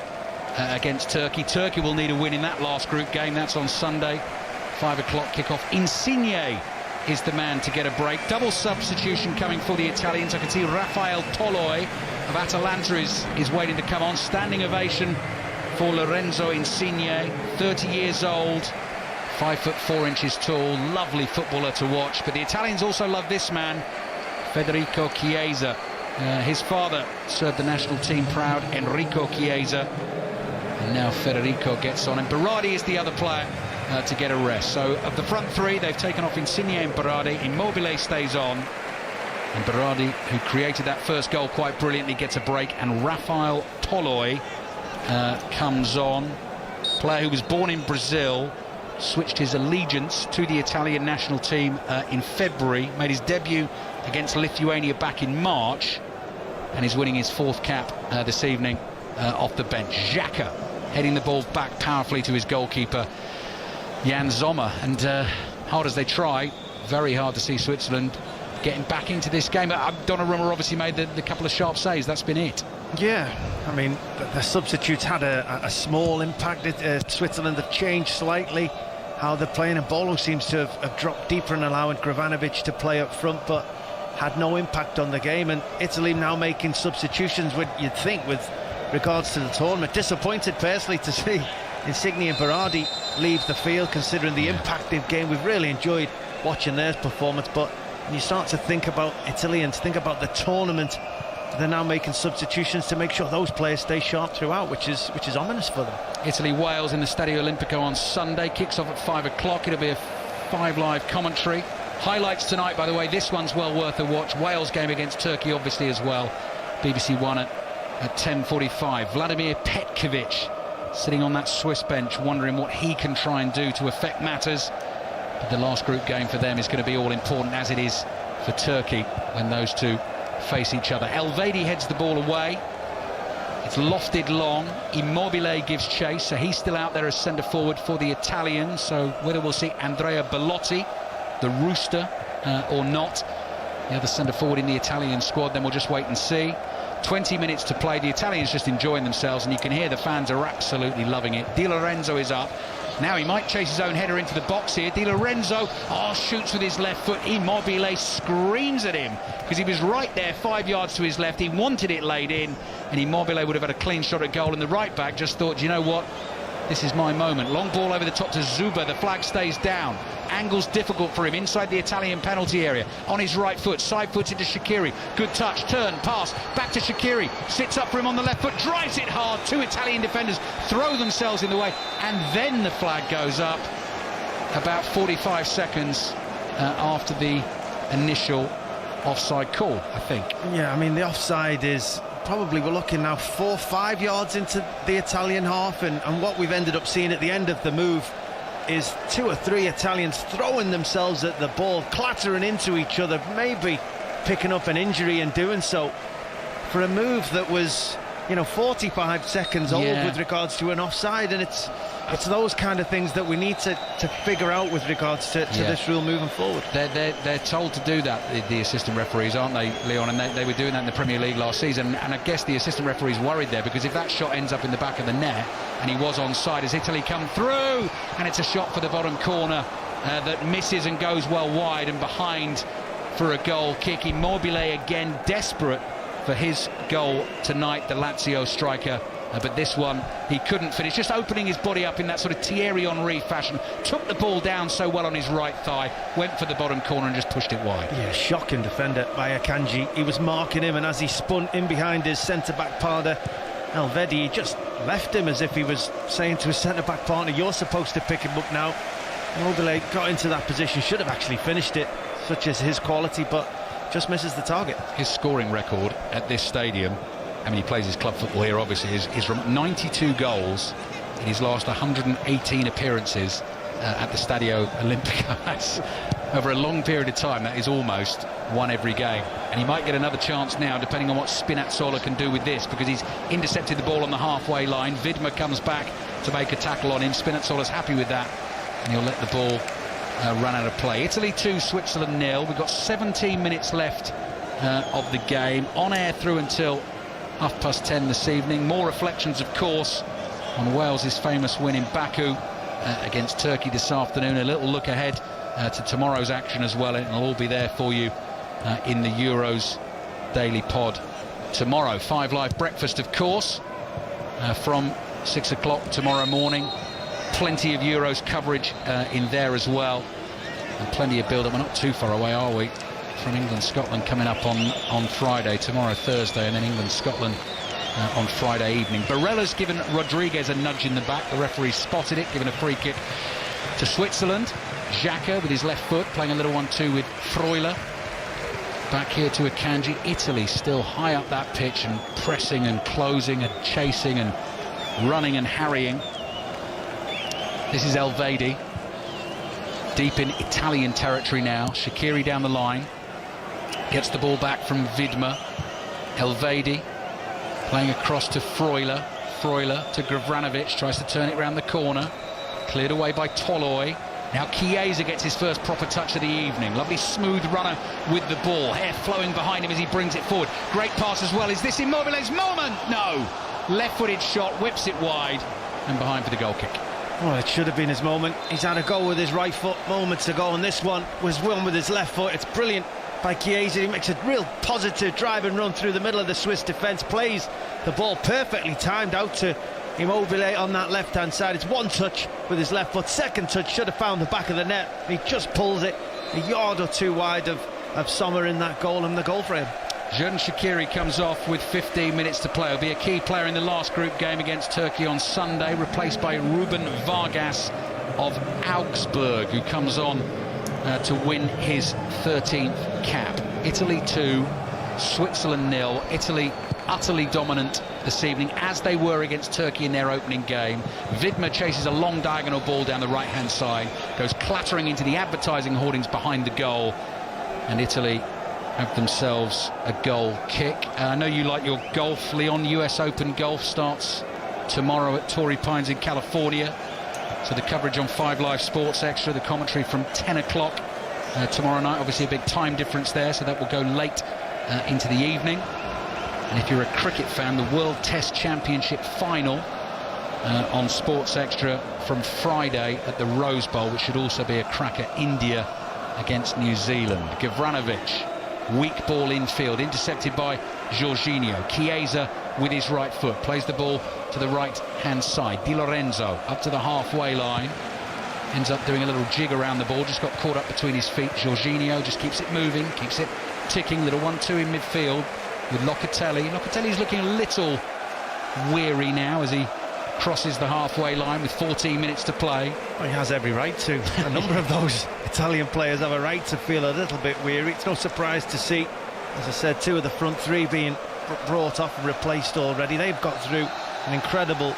A: against Turkey. Turkey will need a win in that last group game. That's on Sunday, 5 o'clock kickoff. Insigne is the man to get a break. Double substitution coming for the Italians. I can see Rafael Toloi of Atalanta is waiting to come on. Standing ovation for Lorenzo Insigne, 30 years old, 5'4" tall, lovely footballer to watch. But the Italians also love this man, Federico Chiesa. His father served the national team proud, Enrico Chiesa, and now Federico gets on, and Berardi is the other player to get a rest. So of the front three, they've taken off Insigne and Berardi. Immobile stays on, and Berardi, who created that first goal quite brilliantly, gets a break, and Rafael Toloi comes on, player who was born in Brazil, switched his allegiance to the Italian national team in February, made his debut against Lithuania back in March, and is winning his 4th cap this evening off the bench. Xhaka heading the ball back powerfully to his goalkeeper Jan Sommer, and hard as they try, very hard to see Switzerland getting back into this game. Donnarumma obviously made the couple of sharp saves, that's been it.
B: Yeah, I mean, the substitutes had a small impact. Switzerland have changed slightly how they're playing, and Bolo seems to have dropped deeper and allowing Gavranovic to play up front, but had no impact on the game. And Italy now making substitutions, you'd think, with regards to the tournament. Disappointed personally to see Insigne and Berardi leave the field, considering the impact they've gained. We've really enjoyed watching their performance, but when you start to think about Italy and think about the tournament, they're now making substitutions to make sure those players stay sharp throughout, which is ominous for them.
A: Italy-Wales in the Stadio Olimpico on Sunday, kicks off at 5 o'clock. It'll be a 5 live commentary. Highlights tonight, by the way, this one's well worth a watch. Wales game against Turkey, obviously, as well. BBC One at 10:45. Vladimir Petkovic sitting on that Swiss bench, wondering what he can try and do to affect matters. But the last group game for them is going to be all important, as it is for Turkey when those two face each other. Elvedi heads the ball away. It's lofted long. Immobile gives chase, so he's still out there as centre forward for the Italians. So whether we'll see Andrea Bellotti, the rooster, or not, the other centre forward in the Italian squad, then we'll just wait and see. 20 minutes to play. The Italians just enjoying themselves, and you can hear the fans are absolutely loving it. Di Lorenzo is up. Now he might chase his own header into the box here. Di Lorenzo, shoots with his left foot. Immobile screams at him because he was right there, 5 yards to his left. He wanted it laid in, and Immobile would have had a clean shot at goal, and the right back just thought, you know what, this is my moment. Long ball over the top to Zuba. The flag stays down. Angle's difficult for him inside the Italian penalty area. On his right foot, side foots into Shaqiri. Good touch, turn, pass, back to Shaqiri. Sits up for him on the left foot, drives it hard. 2 Italian defenders throw themselves in the way, and then the flag goes up about 45 seconds after the initial offside call, I think.
B: Yeah, I mean, the offside is probably, we're looking now 4-5 yards into the Italian half, and what we've ended up seeing at the end of the move is 2 or 3 Italians throwing themselves at the ball, clattering into each other, maybe picking up an injury in doing so, for a move that was, 45 seconds old with regards to an offside. And it's those kind of things that we need to figure out with regards to this rule moving forward.
A: They're told to do that, the assistant referees, aren't they, Leon? And they were doing that in the Premier League last season, and I guess the assistant referee's worried there, because if that shot ends up in the back of the net, and he was onside as Italy come through, and it's a shot for the bottom corner that misses and goes well wide and behind for a goal kick. Immobile again, desperate for his goal tonight, the Lazio striker. But this one he couldn't finish, just opening his body up in that sort of Thierry Henry fashion. Took the ball down so well on his right thigh, went for the bottom corner and just pushed it wide.
B: Yeah, shocking defender by Akanji. He was marking him, and as he spun in behind his centre-back partner Elvedi, he just left him as if he was saying to his centre-back partner, you're supposed to pick him up now. Immobile got into that position, should have actually finished it, such as his quality, but just misses the target.
A: His scoring record at this stadium, I mean, he plays his club football here, obviously, is 92 goals in his last 118 appearances at the Stadio Olimpico. That's, over a long period of time, that is almost one every game. And he might get another chance now, depending on what Spinazzola can do with this, because he's intercepted the ball on the halfway line. Widmer comes back to make a tackle on him. Spinazzola's happy with that, and he'll let the ball run out of play. Italy 2, Switzerland 0. We've got 17 minutes left of the game. On air through until 10:30 this evening. More reflections, of course, on Wales' famous win in Baku against Turkey this afternoon. A little look ahead to tomorrow's action as well, and it'll all be there for you in the Euros Daily Pod tomorrow. 5 Live breakfast, of course, from 6 o'clock tomorrow morning. Plenty of Euros coverage in there as well, and plenty of build-up. We're not too far away, are we, from England-Scotland coming up on Friday, tomorrow Thursday, and then England-Scotland on Friday evening. Barella's given Rodriguez a nudge in the back. The referee spotted it, given a free kick to Switzerland. Xhaka with his left foot, playing a little 1-2 with Freuler. Back here to Akanji. Italy still high up that pitch and pressing and closing and chasing and running and harrying. This is Elvedi, deep in Italian territory now. Shaqiri down the line, gets the ball back from Widmer. Elvedi playing across to Freuler. Freuler to Gavranovic, tries to turn it around the corner. Cleared away by Toloi. Now Chiesa gets his first proper touch of the evening. Lovely smooth runner with the ball. Hair flowing behind him as he brings it forward. Great pass as well. Is this Immobile's moment? No. Left-footed shot, whips it wide and behind for the goal kick.
B: Well, it should have been his moment. He's had a go with his right foot moments ago, and this one was one with his left foot. It's brilliant by Chiesa. He makes a real positive drive and run through the middle of the Swiss defence. Plays the ball perfectly timed out to Immobile on that left-hand side. It's one touch with his left foot. Second touch should have found the back of the net. He just pulls it a yard or two wide of Sommer in that goal, and the goal for him.
A: Xherdan Shaqiri comes off with 15 minutes to play. He'll be a key player in the last group game against Turkey on Sunday, replaced by Ruben Vargas of Augsburg, who comes on to win his 13th cap. Italy 2, Switzerland 0. Italy utterly dominant this evening, as they were against Turkey in their opening game. Widmer chases a long diagonal ball down the right-hand side, goes clattering into the advertising hoardings behind the goal, and Italy have themselves a goal kick. I know you like your golf, Leon. US Open golf starts tomorrow at Torrey Pines in California. So the coverage on 5 Live Sports Extra, the commentary from 10 o'clock tomorrow night. Obviously a big time difference there, so that will go late into the evening. And if you're a cricket fan, the World Test Championship final on Sports Extra from Friday at the Rose Bowl, which should also be a cracker. India against New Zealand. Gavranovic, weak ball infield, intercepted by Jorginho. Chiesa with his right foot, plays the ball to the right-hand side. Di Lorenzo up to the halfway line, ends up doing a little jig around the ball, just got caught up between his feet. Jorginho just keeps it moving, keeps it ticking. Little 1-2 in midfield with Locatelli. Locatelli's looking a little weary now as he crosses the halfway line with 14 minutes to play.
B: Well, he has every right to. A number of those Italian players have a right to feel a little bit weary. It's no surprise to see, as I said, 2 of the front 3 being brought off and replaced already. They've got through an incredible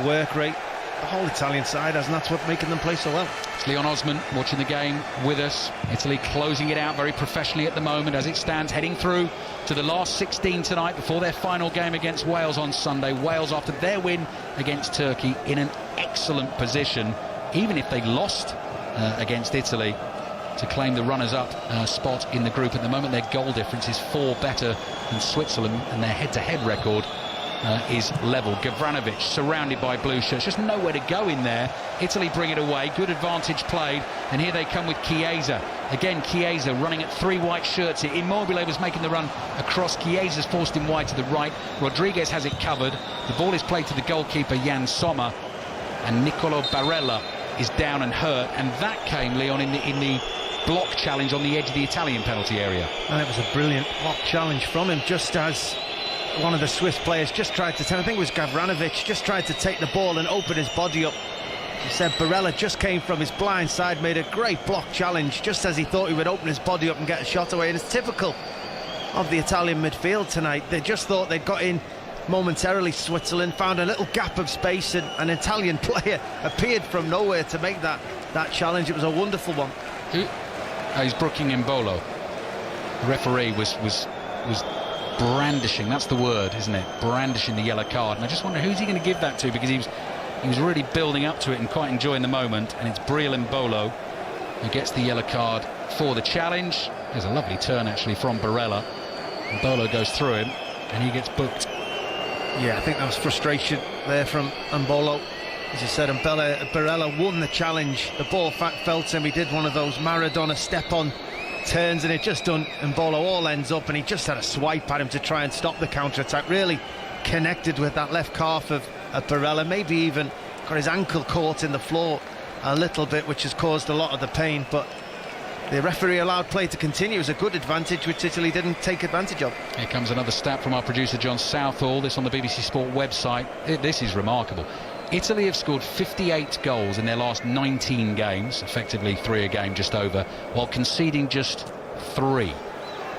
B: work rate. The whole Italian side has, and that's what's making them play so well.
A: It's Leon Osman watching the game with us. Italy closing it out very professionally at the moment as it stands, heading through to the last 16 tonight before their final game against Wales on Sunday. Wales, after their win against Turkey, in an excellent position, even if they lost against Italy, to claim the runners-up spot in the group. At the moment, their goal difference is 4 better than Switzerland, and their head-to-head record is level. Gavranovic surrounded by blue shirts, just nowhere to go in there. Italy bring it away, good advantage played, and here they come with Chiesa. Again, Chiesa running at 3 white shirts. Immobile was making the run across. Chiesa's forced him wide to the right. Rodriguez has it covered. The ball is played to the goalkeeper, Jan Sommer, and Nicolo Barella is down and hurt, and that came, Leon, in the block challenge on the edge of the Italian penalty area.
B: And it was a brilliant block challenge from him, just as one of the Swiss players just tried to, I think it was Gavranovic, just tried to take the ball and open his body up. He said Barella just came from his blind side, made a great block challenge just as he thought he would open his body up and get a shot away. And it's typical of the Italian midfield tonight. They just thought they'd got in momentarily. Switzerland found a little gap of space, and an Italian player appeared from nowhere to make that challenge. It was a wonderful one.
A: He's brooking Mbolo. The referee was brandishing, that's the word, isn't it? Brandishing the yellow card, and I just wonder who's he going to give that to, because he was really building up to it and quite enjoying the moment. And it's Briel Mbolo who gets the yellow card for the challenge. There's a lovely turn actually from Barella. Mbolo goes through him and he gets booked.
B: Yeah, I think that was frustration there from Mbolo. As you said, Barella won the challenge. The ball fell to him. He did one of those Maradona step-on turns, and it just done Mbolo all ends up, and he just had a swipe at him to try and stop the counter-attack. Really connected with that left calf of Barella, maybe even got his ankle caught in the floor a little bit, which has caused a lot of the pain, but the referee allowed play to continue. It was a good advantage which Italy didn't take advantage of.
A: Here comes another stat from our producer John Southall, this on the BBC Sport website. This is remarkable. Italy have scored 58 goals in their last 19 games, effectively 3 a game, just over, while conceding just 3.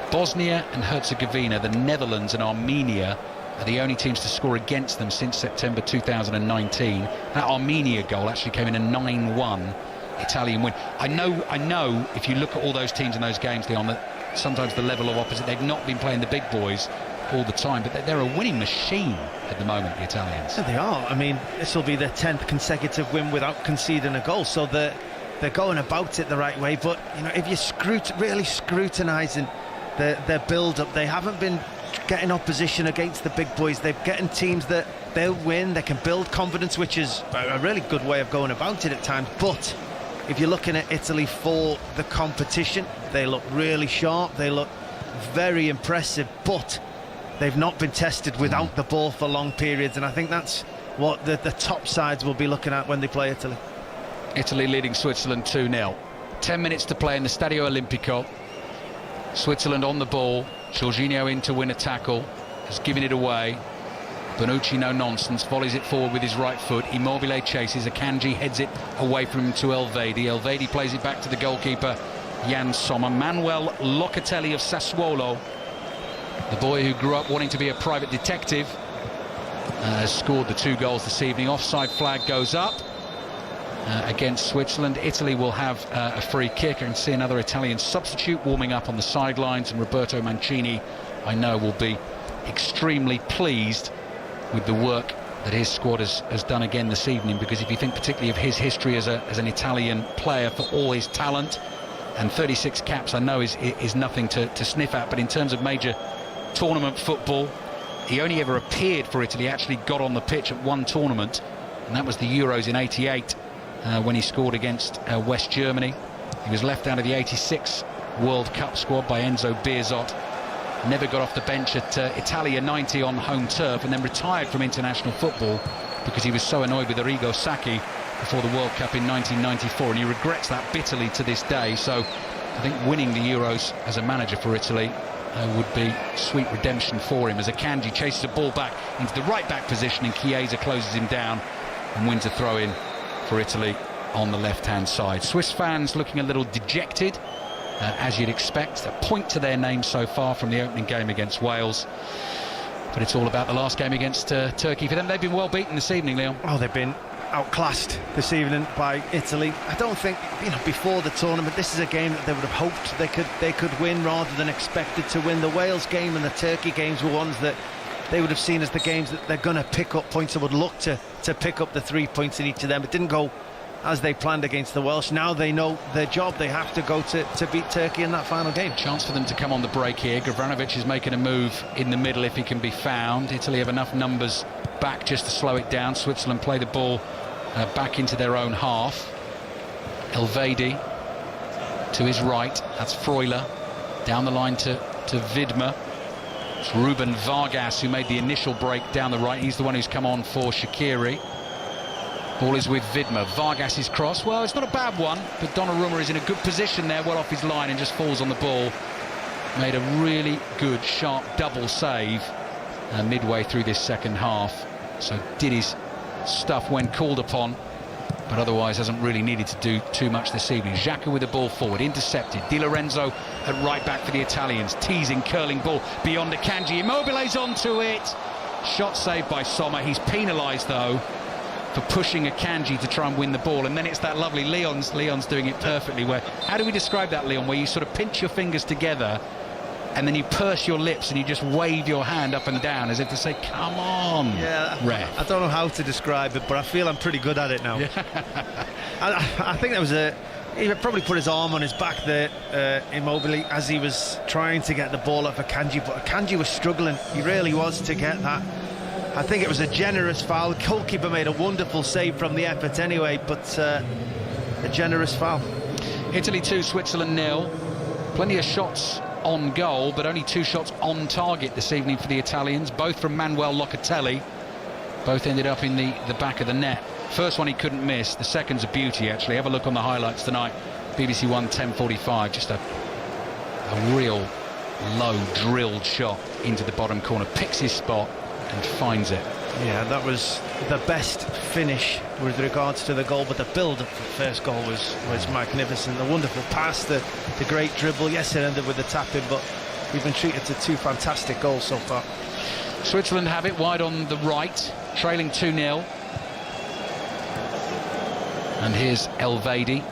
A: Bosnia and Herzegovina, the Netherlands and Armenia are the only teams to score against them since September 2019. That Armenia goal actually came in a 9-1 Italian win. I know if you look at all those teams in those games, Leon, that sometimes the level of opposite, they've not been playing the big boys all the time, but they're a winning machine at the moment, the Italians.
B: Yeah, they are. I mean, this will be their 10th consecutive win without conceding a goal, so they're going about it the right way. But you know, if you're really scrutinising their build-up, they haven't been getting opposition against the big boys. They're getting teams that they'll win, they can build confidence, which is a really good way of going about it at times. But if you're looking at Italy for the competition, they look really sharp, they look very impressive, but they've not been tested without the ball for long periods, and I think that's what the top sides will be looking at when they play Italy.
A: Italy leading Switzerland 2-0. 10 minutes to play in the Stadio Olimpico. Switzerland on the ball. Jorginho in to win a tackle. Has given it away. Bonucci, no nonsense, volleys it forward with his right foot. Immobile chases. Akanji heads it away from him to Elvedi. Elvedi plays it back to the goalkeeper, Jan Sommer. Manuel Locatelli of Sassuolo, the boy who grew up wanting to be a private detective, has scored the 2 goals this evening. Offside flag goes up against Switzerland. Italy will have a free kick. I can see another Italian substitute warming up on the sidelines, and Roberto Mancini, I know, will be extremely pleased with the work that his squad has done again this evening, because if you think particularly of his history as an Italian player, for all his talent, and 36 caps I know is nothing to sniff at, but in terms of major tournament football, he only ever appeared for Italy, actually got on the pitch at one tournament, and that was the Euros in '88 when he scored against West Germany. He was left out of the '86 World Cup squad by Enzo Bearzot. Never got off the bench at Italia 90 on home turf, and then retired from international football because he was so annoyed with Arrigo Sacchi before the World Cup in 1994, and he regrets that bitterly to this day. So I think winning the Euros as a manager for Italy would be sweet redemption for him, as Akanji chases a ball back into the right back position, and Chiesa closes him down and wins a throw-in for Italy on the left-hand side. Swiss fans looking a little dejected, as you'd expect. A point to their name so far from the opening game against Wales, but it's all about the last game against Turkey for them. They've been well beaten this evening, Leon.
B: Oh, they've been outclassed this evening by Italy. I don't think, before the tournament, this is a game that they would have hoped they could win rather than expected to win. The Wales game and the Turkey games were ones that they would have seen as the games that they're going to pick up points, and would look to pick up the 3 points in each of them. It didn't go as they planned against the Welsh. Now they know their job. They have to go to beat Turkey in that final game.
A: Chance for them to come on the break here. Gavranovic is making a move in the middle if he can be found. Italy have enough numbers back just to slow it down. Switzerland play the ball back into their own half. Elvedi to his right. That's Freuler. Down the line to Widmer. It's Ruben Vargas who made the initial break down the right. He's the one who's come on for Shaqiri. Ball is with Widmer. Vargas's cross. Well, it's not a bad one, but Donnarumma is in a good position there, well off his line, and just falls on the ball. Made a really good, sharp double save midway through this second half. So did his stuff when called upon, but otherwise hasn't really needed to do too much this evening. Xhaka with the ball forward, intercepted. Di Lorenzo at right back for the Italians. Teasing, curling ball beyond Akanji. Immobile's onto it. Shot saved by Sommer. He's penalised, though, for pushing Akanji to try and win the ball. And then it's that lovely Leon's doing it perfectly. Where, how do we describe that, Leon? Where you sort of pinch your fingers together and then you purse your lips and you just wave your hand up and down as if to say, come on, ref.
B: I don't know how to describe it, but I feel I'm pretty good at it now. I think there was he probably put his arm on his back there, Immobile, as he was trying to get the ball off Akanji, but Akanji was struggling. He really was to get that. I think it was a generous foul. The goalkeeper made a wonderful save from the effort anyway, but a generous foul.
A: Italy 2, Switzerland 0. Plenty of shots on goal, but only 2 shots on target this evening for the Italians, both from Manuel Locatelli. Both ended up in the back of the net. First one he couldn't miss, the second's a beauty actually. Have a look on the highlights tonight. BBC One 10:45, just a real low drilled shot into the bottom corner, picks his spot and finds it.
B: Yeah, that was the best finish with regards to the goal, but the build-up for the first goal was magnificent. The wonderful pass, the great dribble. Yes, it ended with the tap-in, but we've been treated to 2 fantastic goals so far.
A: Switzerland have it wide on the right, trailing 2-0. And here's Elvedi.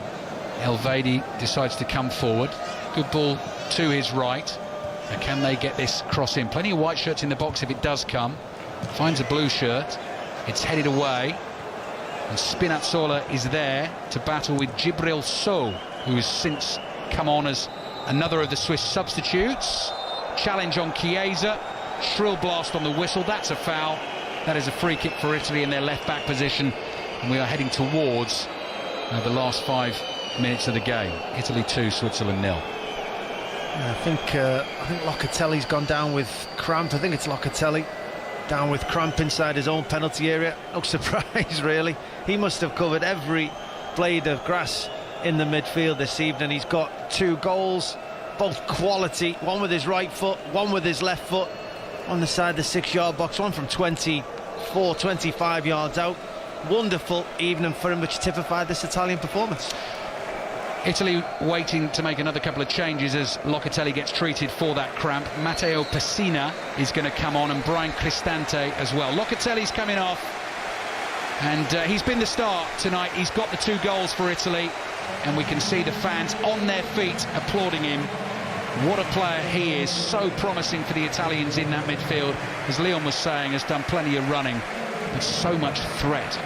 A: Elvedi decides to come forward. Good ball to his right. Now can they get this cross in? Plenty of white shirts in the box if it does come. Finds a blue shirt. It's headed away. And Spinazzola is there to battle with Djibril Sow, who has since come on as another of the Swiss substitutes. Challenge on Chiesa. Shrill blast on the whistle. That's a foul. That is a free kick for Italy in their left-back position. And we are heading towards the last 5 minutes of the game. Italy 2, Switzerland 0.
B: Yeah, I think Locatelli's gone down with cramp. I think it's Locatelli down with cramp inside his own penalty area. No surprise, really. He must have covered every blade of grass in the midfield this evening. He's got 2 goals, both quality. One with his right foot, one with his left foot on the side of the 6-yard box. One from 24, 25 yards out. Wonderful evening for him, which typified this Italian performance.
A: Italy waiting to make another couple of changes as Locatelli gets treated for that cramp. Matteo Pessina is going to come on, and Brian Cristante as well. Locatelli's coming off, and he's been the star tonight. He's got the 2 goals for Italy, and we can see the fans on their feet applauding him. What a player he is, so promising for the Italians in that midfield. As Leon was saying, has done plenty of running, but so much threat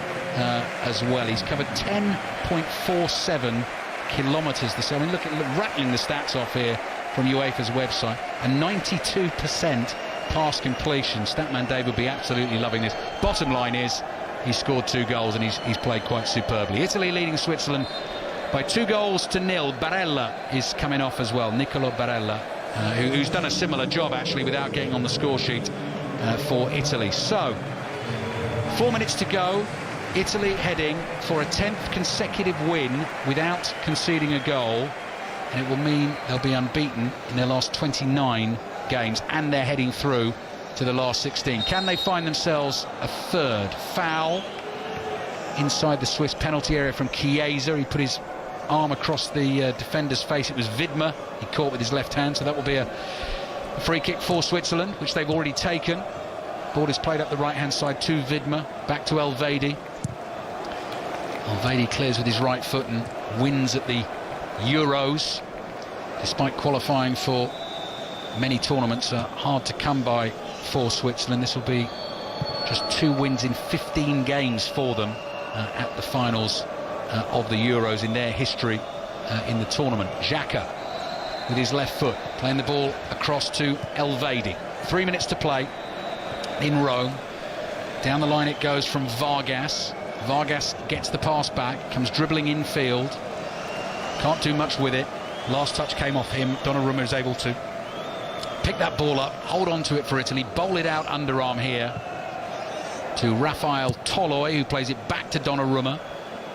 A: as well. He's covered 10.47 kilometres this year. I mean, look rattling the stats off here from UEFA's website. A 92% pass completion. Statman Dave would be absolutely loving this. Bottom line is he's scored 2 goals and he's played quite superbly. Italy leading Switzerland by 2-0. Barella is coming off as well. Nicolo Barella, who's done a similar job actually without getting on the score sheet for Italy. So 4 minutes to go. Italy heading for a 10th consecutive win without conceding a goal, and it will mean they'll be unbeaten in their last 29 games, and they're heading through to the last 16. Can they find themselves a 3rd foul inside the Swiss penalty area from Chiesa? He put his arm across the defender's face. It was Widmer he caught with his left hand, so that will be a free kick for Switzerland, which they've already taken. Ball is played up the right hand side to Widmer, back to Elvedi. Elvedi clears with his right foot and wins at the Euros. Despite qualifying for many tournaments, are hard to come by for Switzerland. This will be just 2 wins in 15 games for them at the finals of the Euros in their history in the tournament. Xhaka with his left foot, playing the ball across to Elvedi. 3 minutes to play in Rome. Down the line it goes from Vargas. Vargas gets the pass back, comes dribbling infield. Can't do much with it. Last touch came off him. Donnarumma is able to pick that ball up, hold on to it for Italy, bowl it out underarm here to Rafael Toloi, who plays it back to Donnarumma,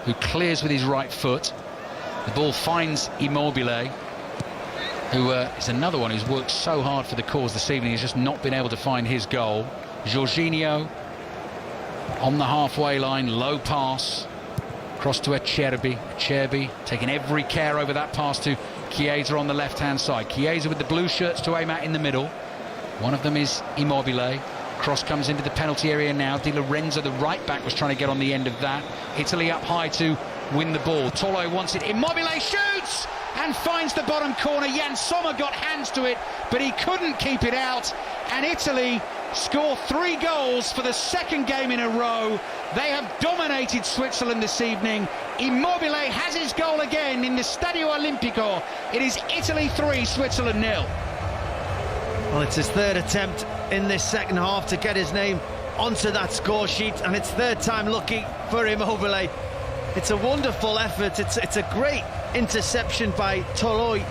A: who clears with his right foot. The ball finds Immobile, who is another one who's worked so hard for the cause this evening. He's just not been able to find his goal. Jorginho on the halfway line, low pass, cross to Acerbi. Acerbi taking every care over that pass to Chiesa on the left-hand side. Chiesa with the blue shirts to aim at in the middle. One of them is Immobile. Cross comes into the penalty area now. Di Lorenzo, the right back, was trying to get on the end of that. Italy up high to win the ball. Tolo wants it. Immobile shoots and finds the bottom corner. Jan Sommer got hands to it, but he couldn't keep it out. And Italy score 3 goals for the second game in a row. They have dominated Switzerland this evening. Immobile has his goal again in the Stadio Olimpico. It is Italy 3, Switzerland 0.
B: Well, it's his third attempt in this second half to get his name onto that score sheet, and it's third time lucky for Immobile. It's a wonderful effort. It's a great interception by Toloi.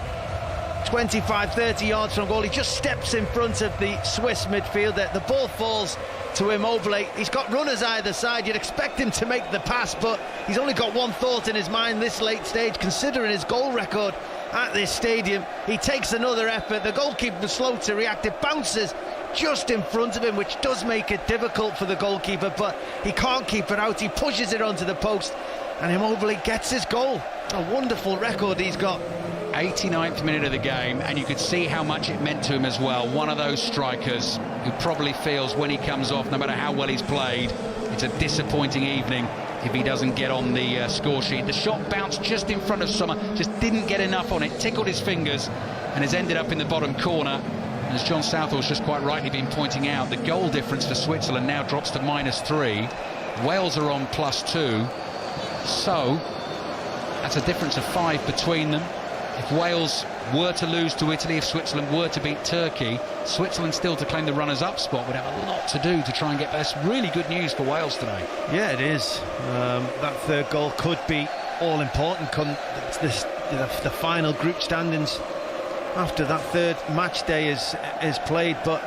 B: 25-30 yards from goal. He just steps in front of the Swiss midfielder. The ball falls to Immobile. He's got runners either side. You'd expect him to make the pass, but he's only got one thought in his mind this late stage, considering his goal record at this stadium. He takes another effort. The goalkeeper was slow to react. It bounces just in front of him, which does make it difficult for the goalkeeper, but he can't keep it out. He pushes it onto the post, and Immobile gets his goal. A wonderful record he's got.
A: 89th minute of the game, and you could see how much it meant to him as well. One of those strikers who probably feels when he comes off, no matter how well he's played, it's a disappointing evening if he doesn't get on the score sheet. The shot bounced just in front of Sommer, just didn't get enough on it, tickled his fingers, and has ended up in the bottom corner. And as John Southall's just quite rightly been pointing out, the goal difference for Switzerland now drops to -3. Wales are on +2, so that's a difference of 5 between them. If Wales were to lose to Italy, if Switzerland were to beat Turkey, Switzerland still to claim the runners-up spot would have a lot to do to try and get this. Really good news for Wales today.
B: Yeah, it is. That third goal could be all-important come the final group standings after that third match day is played. But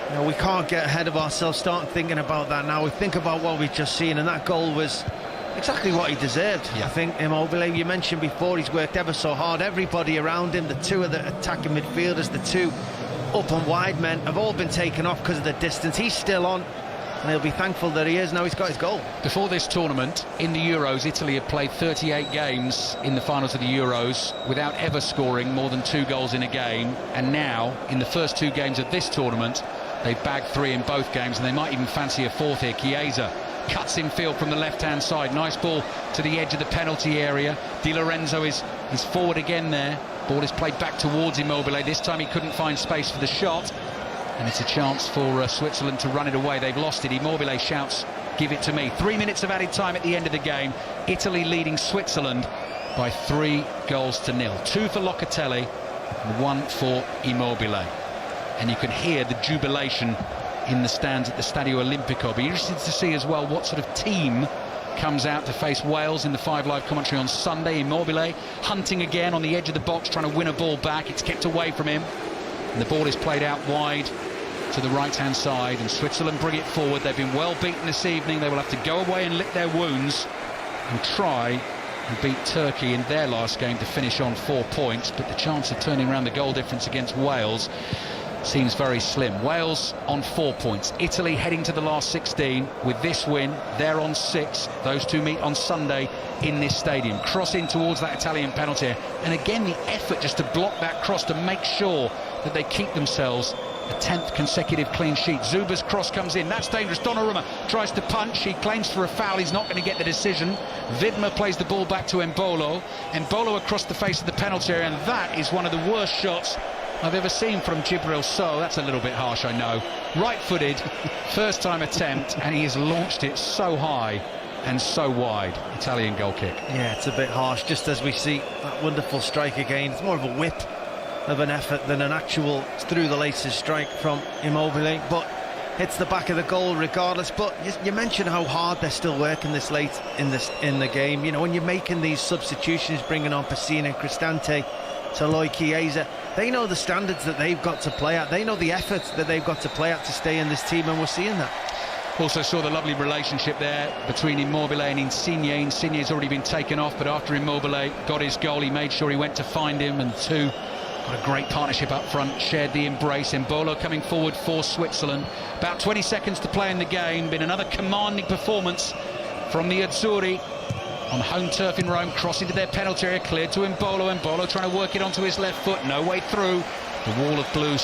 B: you know, we can't get ahead of ourselves, start thinking about that now. We think about what we've just seen, and that goal was exactly what he deserved.
A: Yeah.
B: I think Immobile, you mentioned before, he's worked ever so hard. Everybody around him, the two of the attacking midfielders, the two up and wide men, have all been taken off because of the distance. He's still on, and he'll be thankful that he is. Now he's got his goal.
A: Before this tournament, in the Euros, Italy had played 38 games in the finals of the Euros without ever scoring more than 2 goals in a game. And now, in the first 2 games of this tournament, they've bagged 3 in both games, and they might even fancy a 4th here. Chiesa cuts in field from the left-hand side. Nice ball to the edge of the penalty area. Di Lorenzo is forward again there. Ball is played back towards Immobile. This time he couldn't find space for the shot, and it's a chance for Switzerland to run it away. They've lost it. Immobile shouts, "Give it to me." 3 minutes of added time at the end of the game. Italy leading Switzerland by 3 goals to 0. 2 for Locatelli and 1 for Immobile. And you can hear the jubilation in the stands at the Stadio Olimpico. Be interested to see as well what sort of team comes out to face Wales in the 5 Live commentary on Sunday. Immobile hunting again on the edge of the box, trying to win a ball back. It's kept away from him, and the ball is played out wide to the right-hand side, and Switzerland bring it forward. They've been well beaten this evening. They will have to go away and lick their wounds and try and beat Turkey in their last game to finish on 4 points, but the chance of turning around the goal difference against Wales seems very slim. Wales on 4 points. Italy heading to the last 16 with this win. They're on 6. Those two meet on Sunday in this stadium. Cross in towards that Italian penalty, and again the effort just to block that cross to make sure that they keep themselves a 10th consecutive clean sheet. Zuba's cross comes in. That's dangerous. Donnarumma tries to punch. He claims for a foul. He's not going to get the decision. Widmer plays the ball back to Embolo. Embolo across the face of the penalty area, and that is one of the worst shots I've ever seen from Djibril Sow. That's a little bit harsh, I know. Right-footed, first-time attempt, and he has launched it so high and so wide. Italian goal kick.
B: Yeah, it's a bit harsh, just as we see that wonderful strike again. It's more of a whip of an effort than an actual through the laces strike from Immobile, but hits the back of the goal regardless. But you mentioned how hard they're still working this late in the game. You know, when you're making these substitutions, bringing on Pessina, Cristante, Toloi, Chiesa, they know the standards that they've got to play at. They know the efforts that they've got to play at to stay in this team, and we're seeing that.
A: Also saw the lovely relationship there between Immobile and Insigne. Insigne's already been taken off, but after Immobile got his goal, he made sure he went to find him, and the two got a great partnership up front, shared the embrace. Embolo coming forward for Switzerland. About 20 seconds to play in the game. Been another commanding performance from the Azzurri on home turf in Rome, crossing to their penalty area, cleared to Embolo. Embolo trying to work it onto his left foot, no way through. The wall of blue